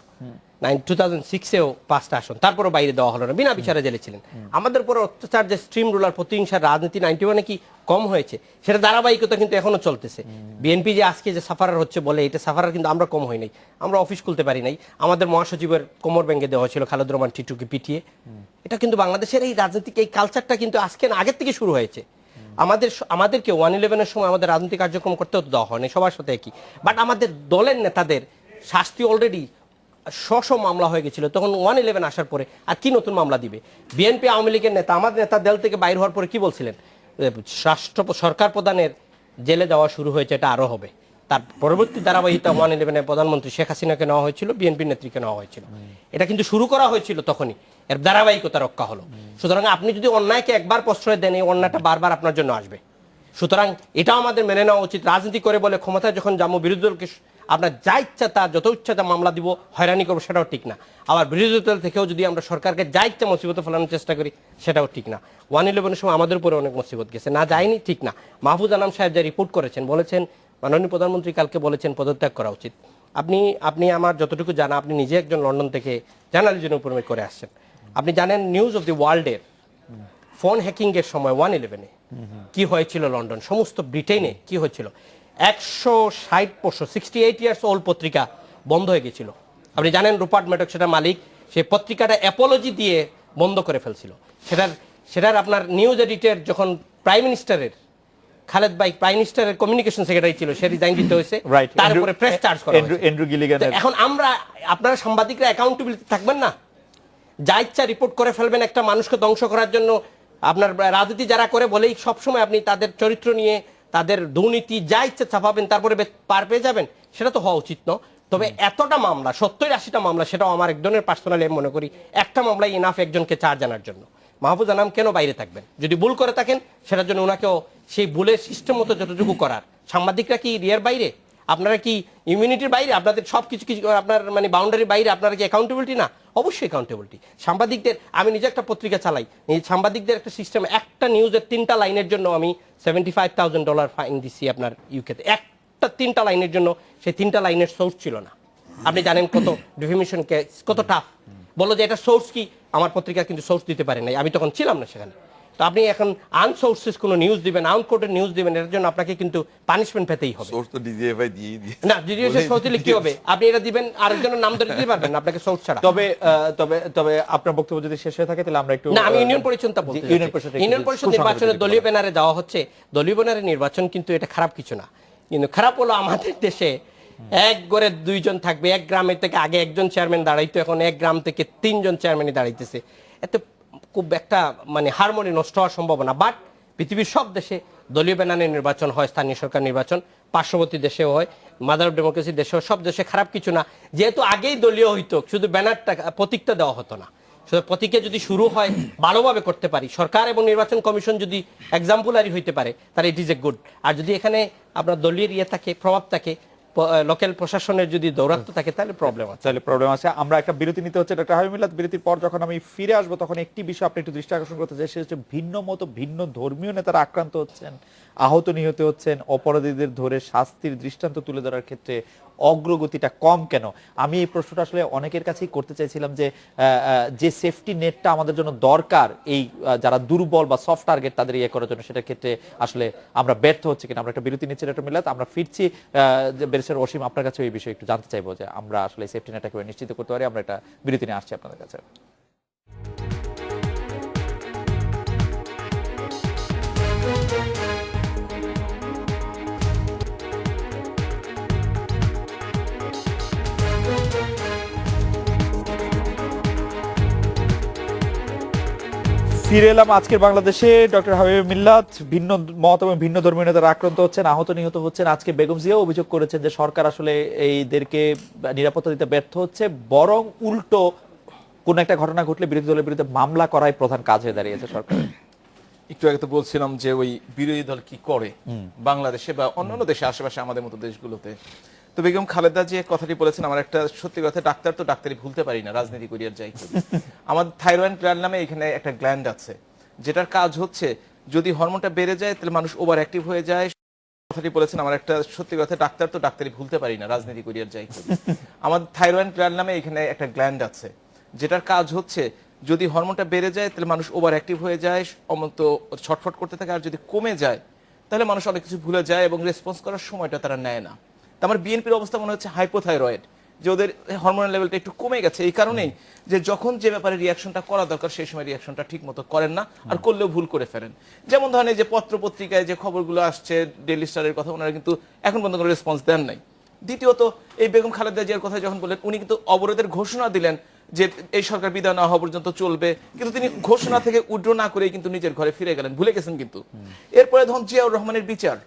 2006-এও 5টা আসন, তারপরও বাইরে দেওয়া হলো না, বিনা বিচারে জেলে ছিলেন। আমাদের উপর অত্যাচার, যে স্ট্রিম রুলার, প্রতিহিংসার রাজনীতি 91-এ কি কম হয়েছে? সেটা ধারাবাহিকতা কিন্তু এখনো চলতেছে। বিএনপি যে আজকে যে সাফারার হচ্ছে বলে, এটা সাফারার কিন্তু আমরা কম হই নাই। আমরা অফিস খুলতে পারি নাই, আমাদের মহাসচিবের কোমর ভেঙে দেওয়া হয়েছিল খালেদ রহমান টিটুকে পিটিয়ে। এটা কিন্তু বাংলাদেশের এই রাজনৈতিক এই কালচারটা কিন্তু আজকে না, আগের থেকে শুরু হয়েছে। আমাদেরকে 111-এর সময় আমাদের রাজনৈতিক কার্যক্রম করতেও তো দেওয়া হয়নি, সবার সাথে একই। বাট আমাদের দলের নেতাদের শাস্তি অলরেডি 100 মামলা হয়ে গেছিল। তখন 111 আসার পরে আর কি নতুন মামলা দিবে? বিএনপি আওয়ামী লীগের নেতা, আমাদের নেতা দল থেকে বাইর হওয়ার পরে কি বলছিলেন? সরকার প্রধানের জেলে যাওয়া শুরু হয়েছে, এটা আরো হবে। তার পরবর্তী ধারাবাহিকতা 111-এ প্রধানমন্ত্রী শেখ হাসিনাকে নেওয়া হয়েছিল, বিএনপির নেত্রীকে নেওয়া হয়েছিল। এটা কিন্তু শুরু করা হয়েছিল তখনই, এর ধারাবাহিকতা রক্ষা হলো। সুতরাং আপনি যদি অন্যায়কে একবার প্রশ্রয় দেন, এই অন্যায়টা বারবার আপনার জন্য আসবে। সুতরাং এটাও আমাদের মেনে নেওয়া উচিত। রাজনীতি করে বলে ক্ষমতায় যখন যাবো, বিরোধী দলকে আপনার যা ইচ্ছা তা, যত ইচ্ছা তা মামলা দিব, হয়রানি করবো, সেটাও ঠিক না। আবার বিরোধী দল থেকেও যদি আমরা সরকারকে যা ইচ্ছা মুসিবতে ফেলানোর চেষ্টা করি, সেটাও ঠিক না। 111-এর সময় আমাদের উপরে অনেক মুসিবত গেছে, না যায়নি, ঠিক না। মাহফুজ আনাম সাহেব যা রিপোর্ট করেছেন, বলেছেন মাননীয় প্রধানমন্ত্রী কালকে বলেছেন পদত্যাগ করা উচিত। আপনি আমার যতটুকু জানা, আপনি নিজে একজন লন্ডন থেকে জার্নালিজম উপর করে আসছেন। আপনি জানেন নিউজ অফ দি ওয়ার্ল্ডের ফোন হ্যাকিং এর সময় 111-এ কি হয়েছিল, লন্ডন সমস্ত ব্রিটেনে কি হয়েছিল, 68 ইয়ার্স ওল্ড পত্রিকা বন্ধ হয়ে গেছিল। আপনি জানেন রুপার্ট মেডক সেটা মালিক, সেই পত্রিকাটা অ্যাপোলজি দিয়ে বন্ধ করে ফেলছিল। সেটার আপনার নিউজ এডিটর যখন প্রাইম মিনিস্টারের খালেদ ভাই প্রাইম মিনিস্টারের কমিউনিকেশন সেক্রেটারি ছিল, সে রিজাইন দিতে হয়েছে, তারপরে প্রেস চার্জ করা হয়েছে। এন্ড্রু গিলিগান। এখন আপনারা সাংবাদিকরা অ্যাকাউন্টেবিলিটি থাকবেন না, যা ইচ্ছা রিপোর্ট করে ফেলবেন একটা মানুষকে ধ্বংস করার জন্য। আপনার রাজনীতি যারা করে বলেই সবসময় আপনি তাদের চরিত্র নিয়ে, তাদের দুর্নীতি যা ইচ্ছা ছাপাবেন, তারপরে পার পেয়ে যাবেন, সেটা তো হওয়া উচিত নয়। তবে এতটা মামলা, 70-80টা মামলা, সেটাও আমার একজনের পার্সোনালি মনে করি একটা মামলাই ইনাফ একজনকে চার্জ আনার জন্য। মাহফুজ আনাম কেন বাইরে থাকবেন? যদি ভুল করে থাকেন, সেটার জন্য ওনাকেও সেই ভুলের সিস্টেম মতো যতটুকু করার। সাংবাদিকরা কি রিয়ার বাইরে? আপনারা কি ইমিউনিটির বাইরে? আপনাদের সব কিছু আপনার মানে বাউন্ডারির বাইরে? আপনারা কি অ্যাকাউন্টেবিলিটি না? অবশ্যই অ্যাকাউন্টেবিলিটি। সাংবাদিকদের, আমি নিজে একটা পত্রিকা চালাই, এই সাংবাদিকদের একটা সিস্টেম, একটা নিউজের 3টা লাইনের জন্য আমি $75,000 ফাইন দিচ্ছি আপনার ইউকেতে। একটা 3টা লাইনের জন্য, সেই 3টা লাইনের সোর্স ছিল না। আপনি জানেন কত ডিফেমেশন কেস, কত টাফ। বলো যে এটা সোর্স কি, আমার পত্রিকা কিন্তু সোর্স দিতে পারে নাই, আমি তখন ছিলাম না সেখানে। তো আপনি এখন আনসোর্সেস কোনো নিউজ দিবেন, আনকোটেড নিউজ দিবেন, এর জন্য আপনাকে কিন্তু পানিশমেন্ট পেতেই হবে। সোর্স তো ডিজিএফআই দিয়ে দিয়েছে। না, ডিজিএফআই সোর্স দিলে কি হবে? আপনি এটা দিবেন, আরেকজনের নাম ধরে দিতে পারবেন না, আপনাকে সোর্স ছাড়া। তবে আপনার বক্তব্য যদি শেষ হয়ে থাকে, তাহলে আমরা একটু না, আমি ইউনিয়ন পরিষদটা বলতে চাই। ইউনিয়ন পরিষদ নির্বাচনে দলীয় ব্যানারে যাওয়া হচ্ছে। দলীয় ব্যানারে নির্বাচন কিন্তু এটা খারাপ কিছু না, কিন্তু খারাপ হলো আমাদের দেশে এক গড়ে 2 জন থাকবে। এক গ্রামের থেকে আগে একজন চেয়ারম্যান দাঁড়াইতো, এখন এক গ্রাম থেকে 3 জন চেয়ারম্যানই দাঁড়াইতেছে। এতে খুব একটা মানে হারমোনি নষ্ট হওয়ার সম্ভাবনা। বাট পৃথিবীর সব দেশে দলীয় ব্যানারে নির্বাচন হয়, স্থানীয় সরকার নির্বাচন পার্শ্ববর্তী দেশেও হয়, মাদার অফ ডেমোক্রেসি দেশেও, সব দেশে খারাপ কিছু না। যেহেতু আগেই দলীয় হইতো, শুধু ব্যানারটা প্রতীকটা দেওয়া হতো না। প্রতীকে যদি শুরু হয় ভালোভাবে করতে পারি, সরকার এবং নির্বাচন কমিশন যদি এক্সাম্পলারি হইতে পারে, তাহলে ইট ইজ এ গুড। আর যদি এখানে আপনার দলীয় ইয়ে থাকে, প্রভাব থাকে, লোকাল প্রশাসনের যদি দৌরাত্ম্য থাকে, তাহলে প্রবলেম আছে। তাহলে প্রবলেম আছে। আমরা একটা বিরতি নিতে হচ্ছে ডক্টর হাবিব মিল্লাত। বিরতির পর যখন আমি ফিরে আসবো, তখন একটি বিষয় আপনি একটু দৃষ্টি আকর্ষণ করতে চাই, সেটা হচ্ছে ভিন্ন মত ভিন্ন ধর্মীয় নেতারা আক্রান্ত হচ্ছেন, আহত নিহত হচ্ছেন, অপরাধীদের ধরে শাস্তির দৃষ্টান্ত তুলে ধরার ক্ষেত্রে অগ্রগতিটা কম কেন? আমি এই প্রশ্নটা আসলে অনেকের কাছেই করতে চাইছিলাম যে সেফটি নেটটা আমাদের জন্য দরকার, এই যারা দুর্বল বা সফট টার্গেট তাদের ইয়ে করার জন্য, সেটার ক্ষেত্রে আসলে আমরা ব্যর্থ হচ্ছে কিনা। আমরা একটা বিরতি নিচ্ছি ডক্টর মিল্লাত, আমরা ফিরছি। ব্যারিস্টার অসীম, আপনার কাছে এই বিষয়ে একটু জানতে চাইবো যে আমরা আসলে সেফটি নেটটা কিভাবে নিশ্চিত করতে পারি। আমরা একটা বিরতি নিয়ে আসছি আপনাদের কাছে। ফিরে এলাম আজকের বাংলাদেশে। ডক্টর হাবিব মিল্লাত, ভিন্ন মত এবং ভিন্ন ধর্মীয় নেতারা আক্রান্ত হচ্ছেন, আহত নিহত হচ্ছেন। আজকে বেগম জিয়াও অভিযোগ করেছেন যে সরকার আসলে এইদেরকে নিরাপত্তা দিতে ব্যর্থ হচ্ছে, বরং উল্টো কোন একটা ঘটনা ঘটলে বিরোধী দলের বিরুদ্ধে মামলা করাই প্রধান কাজ হয়ে দাঁড়িয়েছে সরকার। একটু আগে তো বলছিলাম যে ওই বিরোধী দল কি করে বাংলাদেশে বা অন্যান্য দেশে, আশেপাশে আমাদের মতো দেশগুলোতে। তো বেগম খালেদা যে কথাটি বলেছেন, আমার একটা সত্যি কথা, ডাক্তার তো ডাক্তারি ভুলতে পারি না, রাজনীতি করিয়ার যাই করি। আমার থাইরয়েড গ্ল্যান্ড নামে এখানে একটা গ্ল্যান্ড আছে, যেটার কাজ হচ্ছে যদি হরমোনটা বেড়ে যায় তাহলে মানুষ ওভার অ্যাক্টিভ হয়ে যায়। কথাটি বলেছেন, আমার একটা সত্যি কথা, ডাক্তার তো ডাক্তারি ভুলতে পারি না, রাজনীতি করিয়ার যাই করি। আমার থাইরয়েড গ্ল্যান্ড নামে এখানে একটা গ্ল্যান্ড আছে, যেটার কাজ হচ্ছে যদি হরমোনটা বেড়ে যায় তাহলে মানুষ ওভার অ্যাক্টিভ হয়ে যায়, অমন্ত ছটফট করতে থাকে। আর যদি কমে যায় তাহলে মানুষ অনেক কিছু ভুলে যায় এবং রেসপন্স করার সময়টা তারা নেয় না। তো আমার বিএনপির অবস্থা মনে হচ্ছে হাইপোথাইরয়েড, যে ওদের হরমোনাল লেভেলটা একটু কমে গেছে। এই কারণেই যে যখন যে ব্যাপারে রিয়াকশনটা করা দরকার সেই সময় রিয়াকশনটা ঠিক মতো করেন না, আর করলেও ভুল করে ফেলেন। যেমন ধরেন এই যে পত্র পত্রিকায় যে খবরগুলো আসছে ডেইলি স্টারের কথা, ওনারা কিন্তু এখন পর্যন্ত কোনো রেসপন্স দেন নাই। দ্বিতীয়ত, এই বেগম খালেদা জিয়ার কথা যখন বললেন, উনি কিন্তু অবরোধের ঘোষণা দিলেন যে এই সরকার বিদায় না হওয়া পর্যন্ত চলবে, কিন্তু তিনি ঘোষণা থেকে উইথড্র না করেই কিন্তু নিজের ঘরে ফিরে গেলেন, ভুলে গেছেন কিন্তু। এরপরে ধরুন জিয়াউর রহমানের বিচার,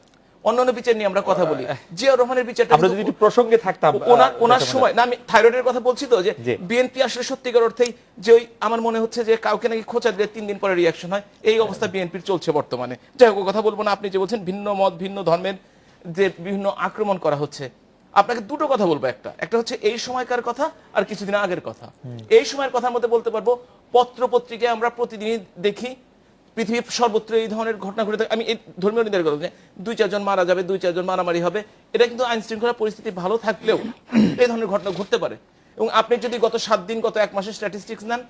অন্যান্য বিচার নিয়ে আমরা কথা বলি, জিয়াউর রহমানের বিচারটা আমরা যদি একটু প্রসঙ্গে থাকতাম, ওনার সময় না, আমি থাইরয়েডের কথা বলছি তো, যে বিএনপি আসলে সত্যিকার অর্থেই যে ওই আমার মনে হচ্ছে যে কাউকে নাকি খোঁচা দিলে 3 দিন পরে রিয়াকশন হয়, এই অবস্থা বিএনপির চলছে বর্তমানে। যাই হোক, কথা বলবো না। আপনি যে বলছেন ভিন্ন মত ভিন্ন ধর্মের যে বিভিন্ন আক্রমণ করা হচ্ছে, আপনাকে দুটো কথা বলবো। একটা হচ্ছে এই সময়কার কথা, আর কিছুদিন আগের কথা। এই সময়ের কথার মধ্যে বলতে পারবো, পত্র পত্রিকায় আমরা প্রতিদিনই দেখি পৃথিবীর সর্বত্র এই ধরনের ঘটনা ঘটে থাকে। আমি এই ধর্মীয় নিন্দার কথা, 2-4 জন মারা যাবে, 2-4 জন মারামারি হবে, এটা কিন্তু আইন শৃঙ্খলা পরিস্থিতি ভালো থাকলেও এই ধরনের ঘটনা ঘটতে পারে। এবং আপনি যদি গত 7 দিন, গত 1 মাসের স্ট্যাটিস্টিক্স নেন,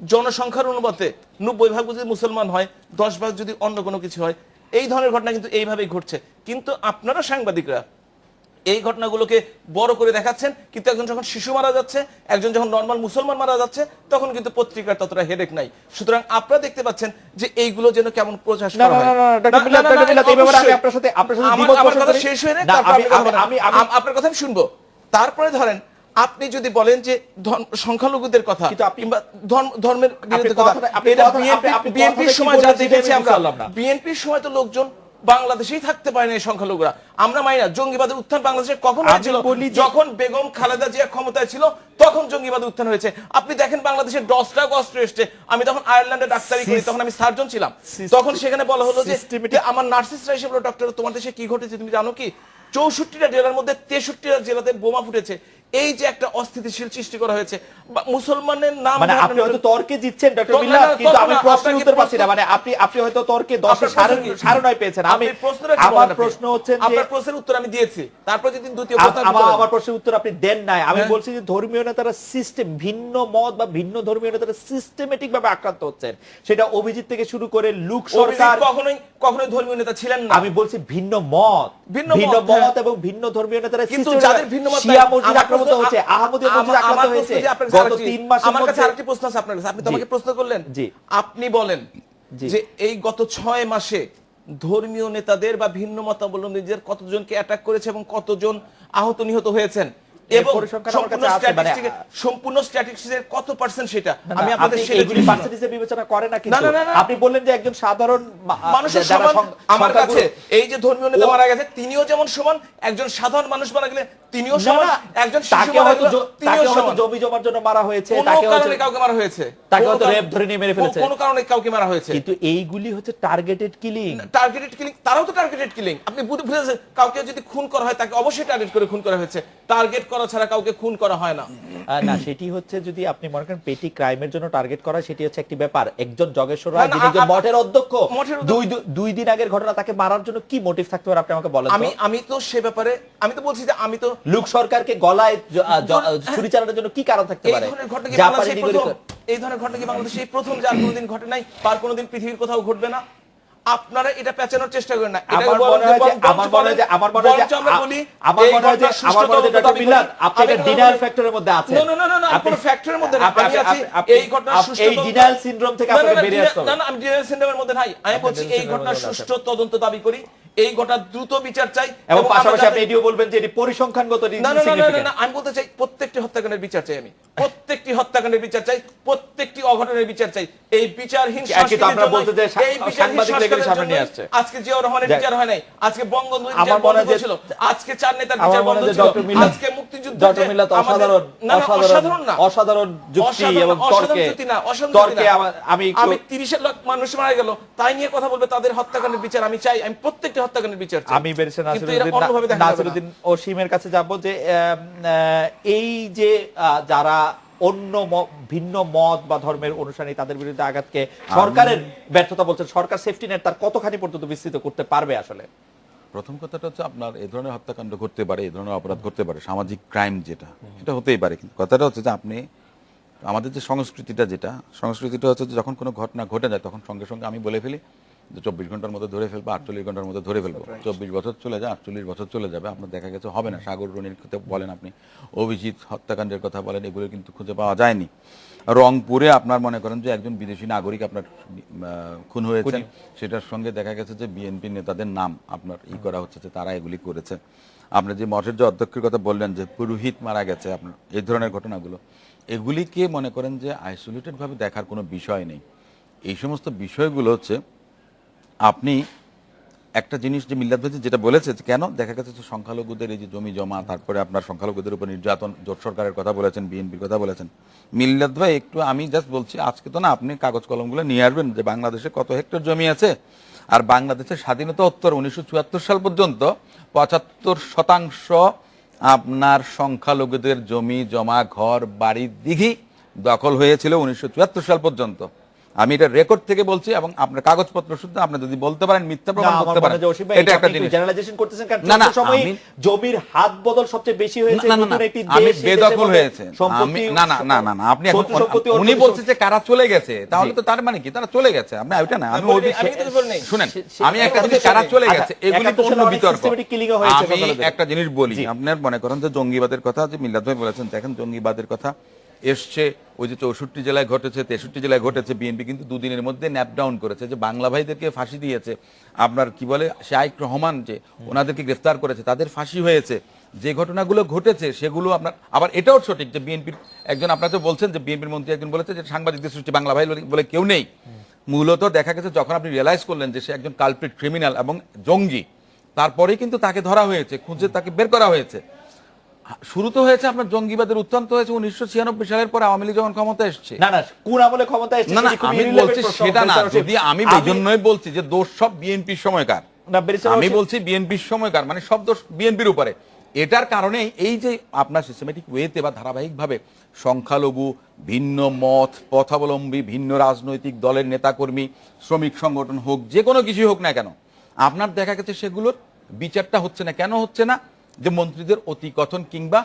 জনসংখ্যার অনুপাতে 90% যদি মুসলমান হয়, 10% যদি অন্য কোনো কিছু হয়, এই ধরনের ঘটনা কিন্তু এইভাবেই ঘটছে। কিন্তু আপনারা সাংবাদিকরা এই ঘটনাগুলোকে বড় করে দেখাচ্ছেন, কিন্তু একজন যখন শিশু মারা যাচ্ছে, একজন যখন নর্মাল মুসলমান মারা যাচ্ছে, তখন কিন্তু পত্রিকার ততটা হেডেক নাই। সুতরাং আপনারা দেখতে পাচ্ছেন যে এইগুলো যেন কেমন প্রচার করা হয়। আমার কথা শেষ হয়ে না, আপনার কথা আমি শুনবো। তারপরে ধরেন আপনি যদি বলেন যে সংখ্যালঘুদের কথা কিংবা ধর্মের বিরুদ্ধে কথা, বিএনপির সময় যা দেখেছি আমরা, বিএনপির সময় তো লোকজন বাংলাদেশেই থাকতে পারে না এই সংখ্যালঘুরা। আমরা মানি না জঙ্গিবাদের উত্থান বাংলাদেশে কখন হয়েছিল? যখন বেগম খালেদা জিয়া ক্ষমতায় ছিল তখন জঙ্গিবাদের উত্থান হয়েছে। আপনি দেখেন বাংলাদেশের 10টা অস্ত্র এসছে। আমি তখন আয়ারল্যান্ডে ডাক্তারি করি, তখন আমি সার্জন ছিলাম। তখন সেখানে বলা হলো যে আমার নার্সিসরা এসে বলল, ডক্টর তোমার দেশে কি ঘটেছে তুমি জানো কি? 64টা জেলার মধ্যে 63টা জেলাতে বোমা ফুটেছে। এই যে একটা অস্থিতিশীল সৃষ্টি করা হয়েছে, মুসলমানের নাম, মানে আপনি হয়তো তর্কে জিতছেন ডক্টর মিল্লাত, কিন্তু আমি প্রশ্নের উত্তর পাচ্ছি না। মানে আপনি হয়তো তর্কে 10 সাড়ে 9 পেয়েছেন। আমি আমার প্রশ্ন হচ্ছে যে আপনার প্রশ্নের উত্তর আমি দিয়েছি, তারপর যদি দ্বিতীয় প্রশ্ন আমার প্রশ্নের উত্তর আপনি দেন নাই। আমি বলছি যে ধর্মীয় নেতারা সিস্টেম, ভিন্ন মত বা ভিন্ন ধর্মীয় নেতারা সিস্টেমেটিক ভাবে আক্রান্ত হচ্ছেন। সেটা অভিজিৎ থেকে শুরু করে লুক সরকার কখনোই ধর্মীয় নেতা ছিলেন না। আমি বলছি ভিন্ন মত এবং ভিন্ন ধর্মীয় নেতারা, কিন্তু যাদের ভিন্ন মত, শিয়া মসজিদ আক্রান্ত হচ্ছে, আহমদীয় মসজিদ আক্রান্ত হয়েছে গত 3 মাসের মধ্যে। আমার কাছে আরেকটি প্রশ্ন আছে আপনার কাছে, আপনি তো আমাকে প্রশ্ন করলেন। আপনি বলেন যে এই গত 6 মাসে ধর্মীয় নেতাদের বা ভিন্ন মতাবলম্বীদের কতজনকে অ্যাটাক করেছে এবং কতজন আহত নিহত হয়েছেন, এবং পরিসংখ্যান আমার কাছে আছে, মানে সম্পূর্ণ স্ট্যাটিস্টিক্সের কত পার্সেন্ট সেটা না, আমি না, আপনাদের আপনি সেটা এগুলি বলছি না। পার্সেন্টেজে বিবেচনা করে না, কিন্তু না, না, না, না। আপনি বললেন যে একজন সাধারণ মানুষের যারা সমান আমার সংখ্যাগুরু- কাছে এই যে ধর্মীয় নেতা মারা গেছে তিনিও যেমন সমান, একজন সাধারণ মানুষ মারা গেলে তিনিও না, সমান, না, একজন শিশু তাকে মারা হয়তো গেলে তিনিও তাকে হয়তো সমান। জমি জমার জন্য মারা হয়েছে, কোনো তাকে কারণে হয়তো কাউকে মারা হয়েছে, তাকে কোনো হয়তো কারণে- রেপ ধরে নিয়ে মেরে ফেলেছে। কোনো কারণে কাউকে মারা হয়েছে। কিন্তু এইগুলি হচ্ছে টার্গেটেড কিলিং। টার্গেটেড কিলিং, তারাও তো টার্গেটেড কিলিং। আপনি বুঝেছেন, কাউকে যদি খুন করা হয় তাকে অবশ্যই টার্গেট করে খুন করা হয়েছে, টার্গেট করা ছাড়া কাউকে খুন করা হয় না। না, সেটি হচ্ছে যদি আপনি মনে করেন পেটি ক্রাইমের জন্য টার্গেট করা, সেটি হচ্ছে একটি ব্যাপার। একজন জগেশ্বর রায় না, না, যিনি একজন মঠের অধ্যক্ষ, মঠের অধ্যক্ষ। দুই দিন আগের ঘটনা, তাকে মারার জন্য কি মোটিভ থাকতে পারে আপনি আমাকে বলেন তো? আমি তো সে ব্যাপারে আমি তো বলছি যে আমি তো লোক সরকারকে গলায় ছুরি চালানোর জন্য কি কারণ থাকতে এই পারে? ধরনের ঘটনা কি জাপানি বাংলাদেশে ডিগ্রি প্রথম? করে- এই ধরনের ঘটনা কি বাংলাদেশে এই প্রথম, যার কোনোদিন ঘটে নাই, আর কোনোদিন পৃথিবীর কোথাও ঘটবে না? আপনারা এটা পেঁচানোর চেষ্টা করেন না। আমার মনে হয় যে ডক্টর মিলাদ আপনি এটা ডিনায়াল ফ্যাক্টরের মধ্যে আছেন। কোনো ফ্যাক্টরের মধ্যে না, আমি আছি এই ঘটনার সুষ্ঠু এই ডিনায়াল সিনড্রোম থেকে আপনাকে বেরিয়ে আসতে হবে। না, আমি ডিনায়াল সিনড্রোমের মধ্যে নাই। আমি বলছি এই ঘটনার সুষ্ঠু তদন্ত দাবি করি, এই ঘটনার দ্রুত বিচার চাই, এবং আমরা পাশাপাশি যাতে- আপনি এটিও বলবেন যে এটি পরিসংখ্যানগত না, আমি বলতে চাই প্রত্যেকটি হত্যাকাণ্ডের বিচার চাই, আমি প্রত্যেকটি হত্যাকাণ্ডের বিচার চাই, প্রত্যেকটি অঘটনের বিচার চাই। এই বিচারহীন কিন্তু আপনারা বলতে যে এই বিচারহীন সাংবাদিকদের সংস্কারের সামনে নিয়ে জন্য আসছে। আজকে জিয়াউর রহমানের বিচার হয় নাই, আজকে বঙ্গবন্ধুর আমার বিচার মনে বন্ধ হয় যে- ছিল, আজকে চার নেতার আমার বিচার মনে বন্ধ হয় যে ছিল, ডক্টর মিলাদ- আজকে মুক্তিযুদ্ধ ডক্টর মিলাদ অসাধারণ অসাধারণ না, অসাধারণ যুক্তি অসাধারণ- এবং অসাধারণ তর্কে যুক্তি না, অসাধারণ তর্কে যুক্তি না। আমি আমি 30 লাখ মানুষ মারা গেল তাই নিয়ে কথা বলবে, তাদের হত্যাকাণ্ডের বিচার আমি চাই, আমি প্রত্যেকটি হত্যাকাণ্ডের বিচার চাই। আমি বেরিয়েছে কিন্তু এরা অন্যভাবে দেখা যাবে না। নাসিরউদ্দিন অসীমের কাছে যাব যে এই যে যারা অন্য ভিন্ন মত বা ধর্মের অনুসারী, তাদের বিরুদ্ধে আঘাতকে সরকারের ব্যর্থতা বলছেন, সরকার সেফটি নেট তার কতখানি পর্যন্ত বিস্তৃত করতে পারবে? আসলে প্রথম কথাটা হচ্ছে আপনার এই ধরনের হত্যাকাণ্ড ঘটতে পারে, এই ধরনের অপরাধ ঘটতে পারে, সামাজিক ক্রাইম যেটা, এটা হতেই পারে। কিন্তু কথাটা হচ্ছে যে আপনি আমাদের যে সংস্কৃতিটা হচ্ছে যে যখন কোনো ঘটনা ঘটে যায় তখন সঙ্গে সঙ্গে আমি বলে ফেলি যে 24 ঘন্টার মধ্যে ধরে ফেলবো, 48 ঘন্টার মধ্যে ধরে ফেলবো। 24 বছর চলে যায়, 48 বছর চলে যাবে, আপনার দেখা গেছে হবে না। সাগর রনির কথা বলেন, আপনি অভিজিৎ হত্যাকাণ্ডের কথা বলেন, এগুলো কিন্তু খুঁজে পাওয়া যায়নি। রংপুরে আপনার মনে করেন যে একজন বিদেশি নাগরিক আপনার খুন হয়েছে, সেটার সঙ্গে দেখা গেছে যে বিএনপি নেতাদের নাম আপনার করা হচ্ছে যে তারা এগুলি করেছে। আপনি যে মঠের যে অধ্যক্ষের কথা বললেন যে পুরোহিত মারা গেছে, আপনার এই ধরনের ঘটনাগুলো, এগুলিকে মনে করেন যে আইসোলেটেড ভাবে দেখার কোনো বিষয় নেই। এই সমস্ত বিষয়গুলো হচ্ছে আপনি একটা জিনিস যে মিল্লাত ভাই যেটা বলেছে যে কেন দেখা গেছে যে সংখ্যালঘুদের এই যে জমি জমা, তারপরে আপনার সংখ্যালঘুদের উপর নির্যাতন, জোট সরকারের কথা বলেছেন, বিএনপির কথা বলেছেন। মিল্লাত ভাই একটু আমি জাস্ট বলছি, আজকে তো না আপনি কাগজ কলমগুলো নিয়ে আসবেন যে বাংলাদেশে কত হেক্টর জমি আছে, আর বাংলাদেশের স্বাধীনতা উত্তর 1974 সাল পর্যন্ত 75% আপনার সংখ্যালঘুদের জমি জমা, ঘর বাড়ি, দিঘি দখল হয়েছিল 1974 সাল পর্যন্ত। আমি এটা রেকর্ড থেকে বলছি এবং আপনার কাগজপত্র শুদ্ধ, আপনি যদি বলতে পারেন মিথ্যা প্রমাণ করতে পারেন, এটা একটা জিনিস। জেনারেলাইজেশন করতেছেন কারণ না, না, চলতি সময়ে আমি- জমির হাত বদল সবচেয়ে বেশি হয়েছে। না, না, না, নতুন একটি আমি দেশ, সেই দেশের বেদখল মধ্যে হয়েছে। সম্পত্তি, না, না, না, না, না, আপনি এখন শত্রু সম্পত্তি উনি অর্জন- বলছে যে কারা চলে গেছে, তাহলে তো তার মানে কি তারা চলে গেছে? আপনি ওইটা না, আমি ওই আমি কিন্তু বলি নাই। শুনেন, সে- আমি একটা সে- জিনিস কারা চলে আচ্ছা, গেছে এগুলি তো 71 অন্য সালে অনেক বিতর্ক। systematic killing ও হয়েছে আমি সকালে। একটা জিনিস বলি, জি। আপনার মনে করেন যে জঙ্গিবাদের কথা যে মিল্লাত ভাই বলেছেন, দেখেন জঙ্গিবাদের কথা এসছে ওই যে 64 জেলায় ঘটেছে, 63 জেলায় ঘটেছে। বিএনপি কিন্তু দুদিনের মধ্যে ন্যাপ ডাউন করেছে, যে বাংলা ভাইদেরকে ফাঁসি দিয়েছে। আপনার কি বলে শাইখ রহমান যে ওনাদেরকে গ্রেফতার করেছে, তাদের ফাঁসি হয়েছে। যে ঘটনাগুলো ঘটেছে সেগুলো আপনার আবার এটাও সঠিক যে বিএনপির একজন, আপনারা তো বলছেন যে বিএনপির মন্ত্রী একজন বলেছে যে সাংবাদিকদের সৃষ্টি বাংলা ভাই বলে কেউ নেই। মূলত দেখা গেছে যখন আপনি রিয়েলাইজ করলেন যে সে একজন কালপ্রিট ক্রিমিনাল এবং জঙ্গি, তারপরেই কিন্তু তাকে ধরা হয়েছে, খুঁজে তাকে বের করা হয়েছে। শুরু তো হয়েছে আপনার জঙ্গিবাদের উত্থান তো হয়েছে 1996 সালের পর আওয়ামী লীগ যখন ক্ষমতা এসছে। না, না, কোন আমলে ক্ষমতা এসেছে না, না, সেটি খুবই আমি irrelevant বলছি প্রশ্ন। সেটা না, বেরিস্টার যদি আমি রশিদ, এই জন্যই বলছি যে দোষ সব বিএনপির সময়কার। না, বেরিস্টার আমি রশিদ, বলছি বিএনপির সময়কার, মানে সব দোষ বিএনপির উপরে। এটার কারণে এই যে আপনার সিস্টেমেটিক ওয়েতে বা ধারাবাহিকভাবে সংখ্যালঘু, ভিন্ন মত, পথাবলম্বী, ভিন্ন রাজনৈতিক দলের নেতাকর্মী, শ্রমিক সংগঠন হোক, যে কোনো কিছুই হোক না কেন, আপনার দেখা গেছে সেগুলোর বিচারটা হচ্ছে না। কেন হচ্ছে না? যে মন্ত্রীদের অতিকথন কিংবা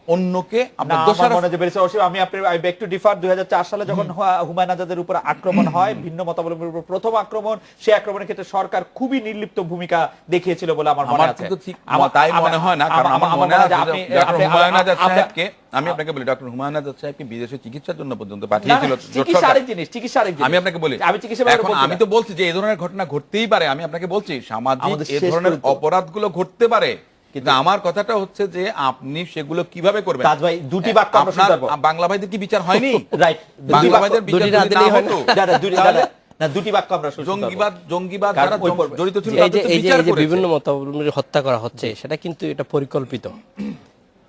অন্যকে না, আপনার আমার দোষারোপ। মনে হয় যে বেরিস্টার রশিদ, আমি আপনার I beg to differ, 2004 সালে যখন হুমায়ুন আজাদের উপর আক্রমণ হয়, ভিন্ন মতাবলম্বীর উপর প্রথম আক্রমণ, সেই আক্রমণের ক্ষেত্রে সরকার খুবই নির্লিপ্ত ভূমিকা দেখিয়েছিল বলে আমার মনে আমার আছে। কিন্তু ঠিক তাই মনে হয় না, কারণ আমার মনে আছে ডক্টর হুমায়ুন আজাদ সাহেবকে, আমি আপনাকে বলি, ডক্টর হুমায়ুন আজাদ সাহেবকে বিদেশে চিকিৎসার জন্য পর্যন্ত পাঠিয়েছিল জোট চিকিৎসা সরকার। আরেক জিনিস, চিকিৎসা আরেক জিনিস। আমি আপনাকে বলি, আমি চিকিৎসা ব্যাপারে এখন বলছি আমি না। তো বলছি যে এই ধরনের ঘটনা ঘটতেই পারে। আমি আপনাকে বলছি সামাজিক আমাদের এই শেষ ধরনের পর্যন্ত- অপরাধগুলো ঘটতে পারে, কিন্তু আমার কথাটা হচ্ছে যে আপনি সেগুলো কিভাবে করবেন? তাজ ভাই, দুটি বাক্য আমরা শুনতে পারবো। আপনার বাংলা ভাইদের কি বিচার হয়নি? রাইট, বাংলা ভাইদের বিচার দুটি যদি না রাঁধলেই হয় না। হতো, না, দুটি বাক্য আমরা শুনতে পারবো। জঙ্গিবাদ কারণ যারা ওই পর্বে- জড়িত ছিল এই যে তাদের তো এই যে বিচার এই যে করেছে। বিভিন্ন মতাবলম্বীর হত্যা করা হচ্ছে, সেটা কিন্তু এটা পরিকল্পিত,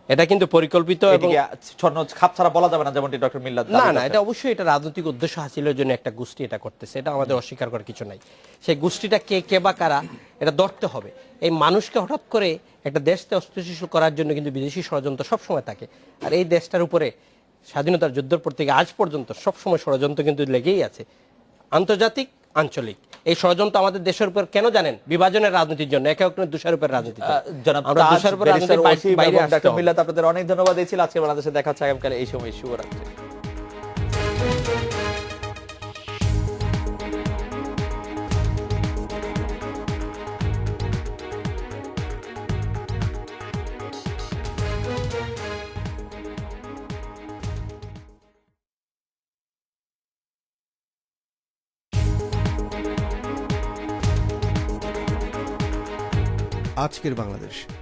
এটা কিন্তু পরিকল্পিত এবং এটিকে ছন্ন খাপ ছাড়া বলা যাবে না, যেমনটি ডক্টর মিল্লাত দাবি না না, করছেন। এটা অবশ্যই এটা রাজনৈতিক উদ্দেশ্য হাসিলের জন্য একটা গোষ্ঠী এটা করতেছে, এটা আমাদের অস্বীকার করার কিছু নাই। সেই গোষ্ঠীটা কে বা কারা এটা ধরতে হবে। এই মানুষকে হঠাৎ করে একটা দেশকে অস্থিতিশীল করার জন্য কিন্তু বিদেশি ষড়যন্ত্র সবসময় থাকে, আর এই দেশটার উপরে স্বাধীনতার যুদ্ধের পর থেকে আজ পর্যন্ত সবসময় ষড়যন্ত্র কিন্তু লেগেই আছে, আন্তর্জাতিক আঞ্চলিক। এই ষড়যন্ত্র আমাদের দেশের উপর কেন জানেন? বিভাজনের রাজনীতির জন্য, একে অপরের দোষারোপের রাজনীতি। জনাব আমরা তাজ, দোষারোপের ব্যারিস্টার রাজনীতির ওসিম বাইরে এবং আসতে ডক্টর হবে। মিল্লাত, আপনাদের অনেক ধন্যবাদ। এই ছিল আজকে বাংলাদেশে দেখা হচ্ছে আগামীকাল এই সময়। শুভরাত্রি। আজকের বাংলাদেশ।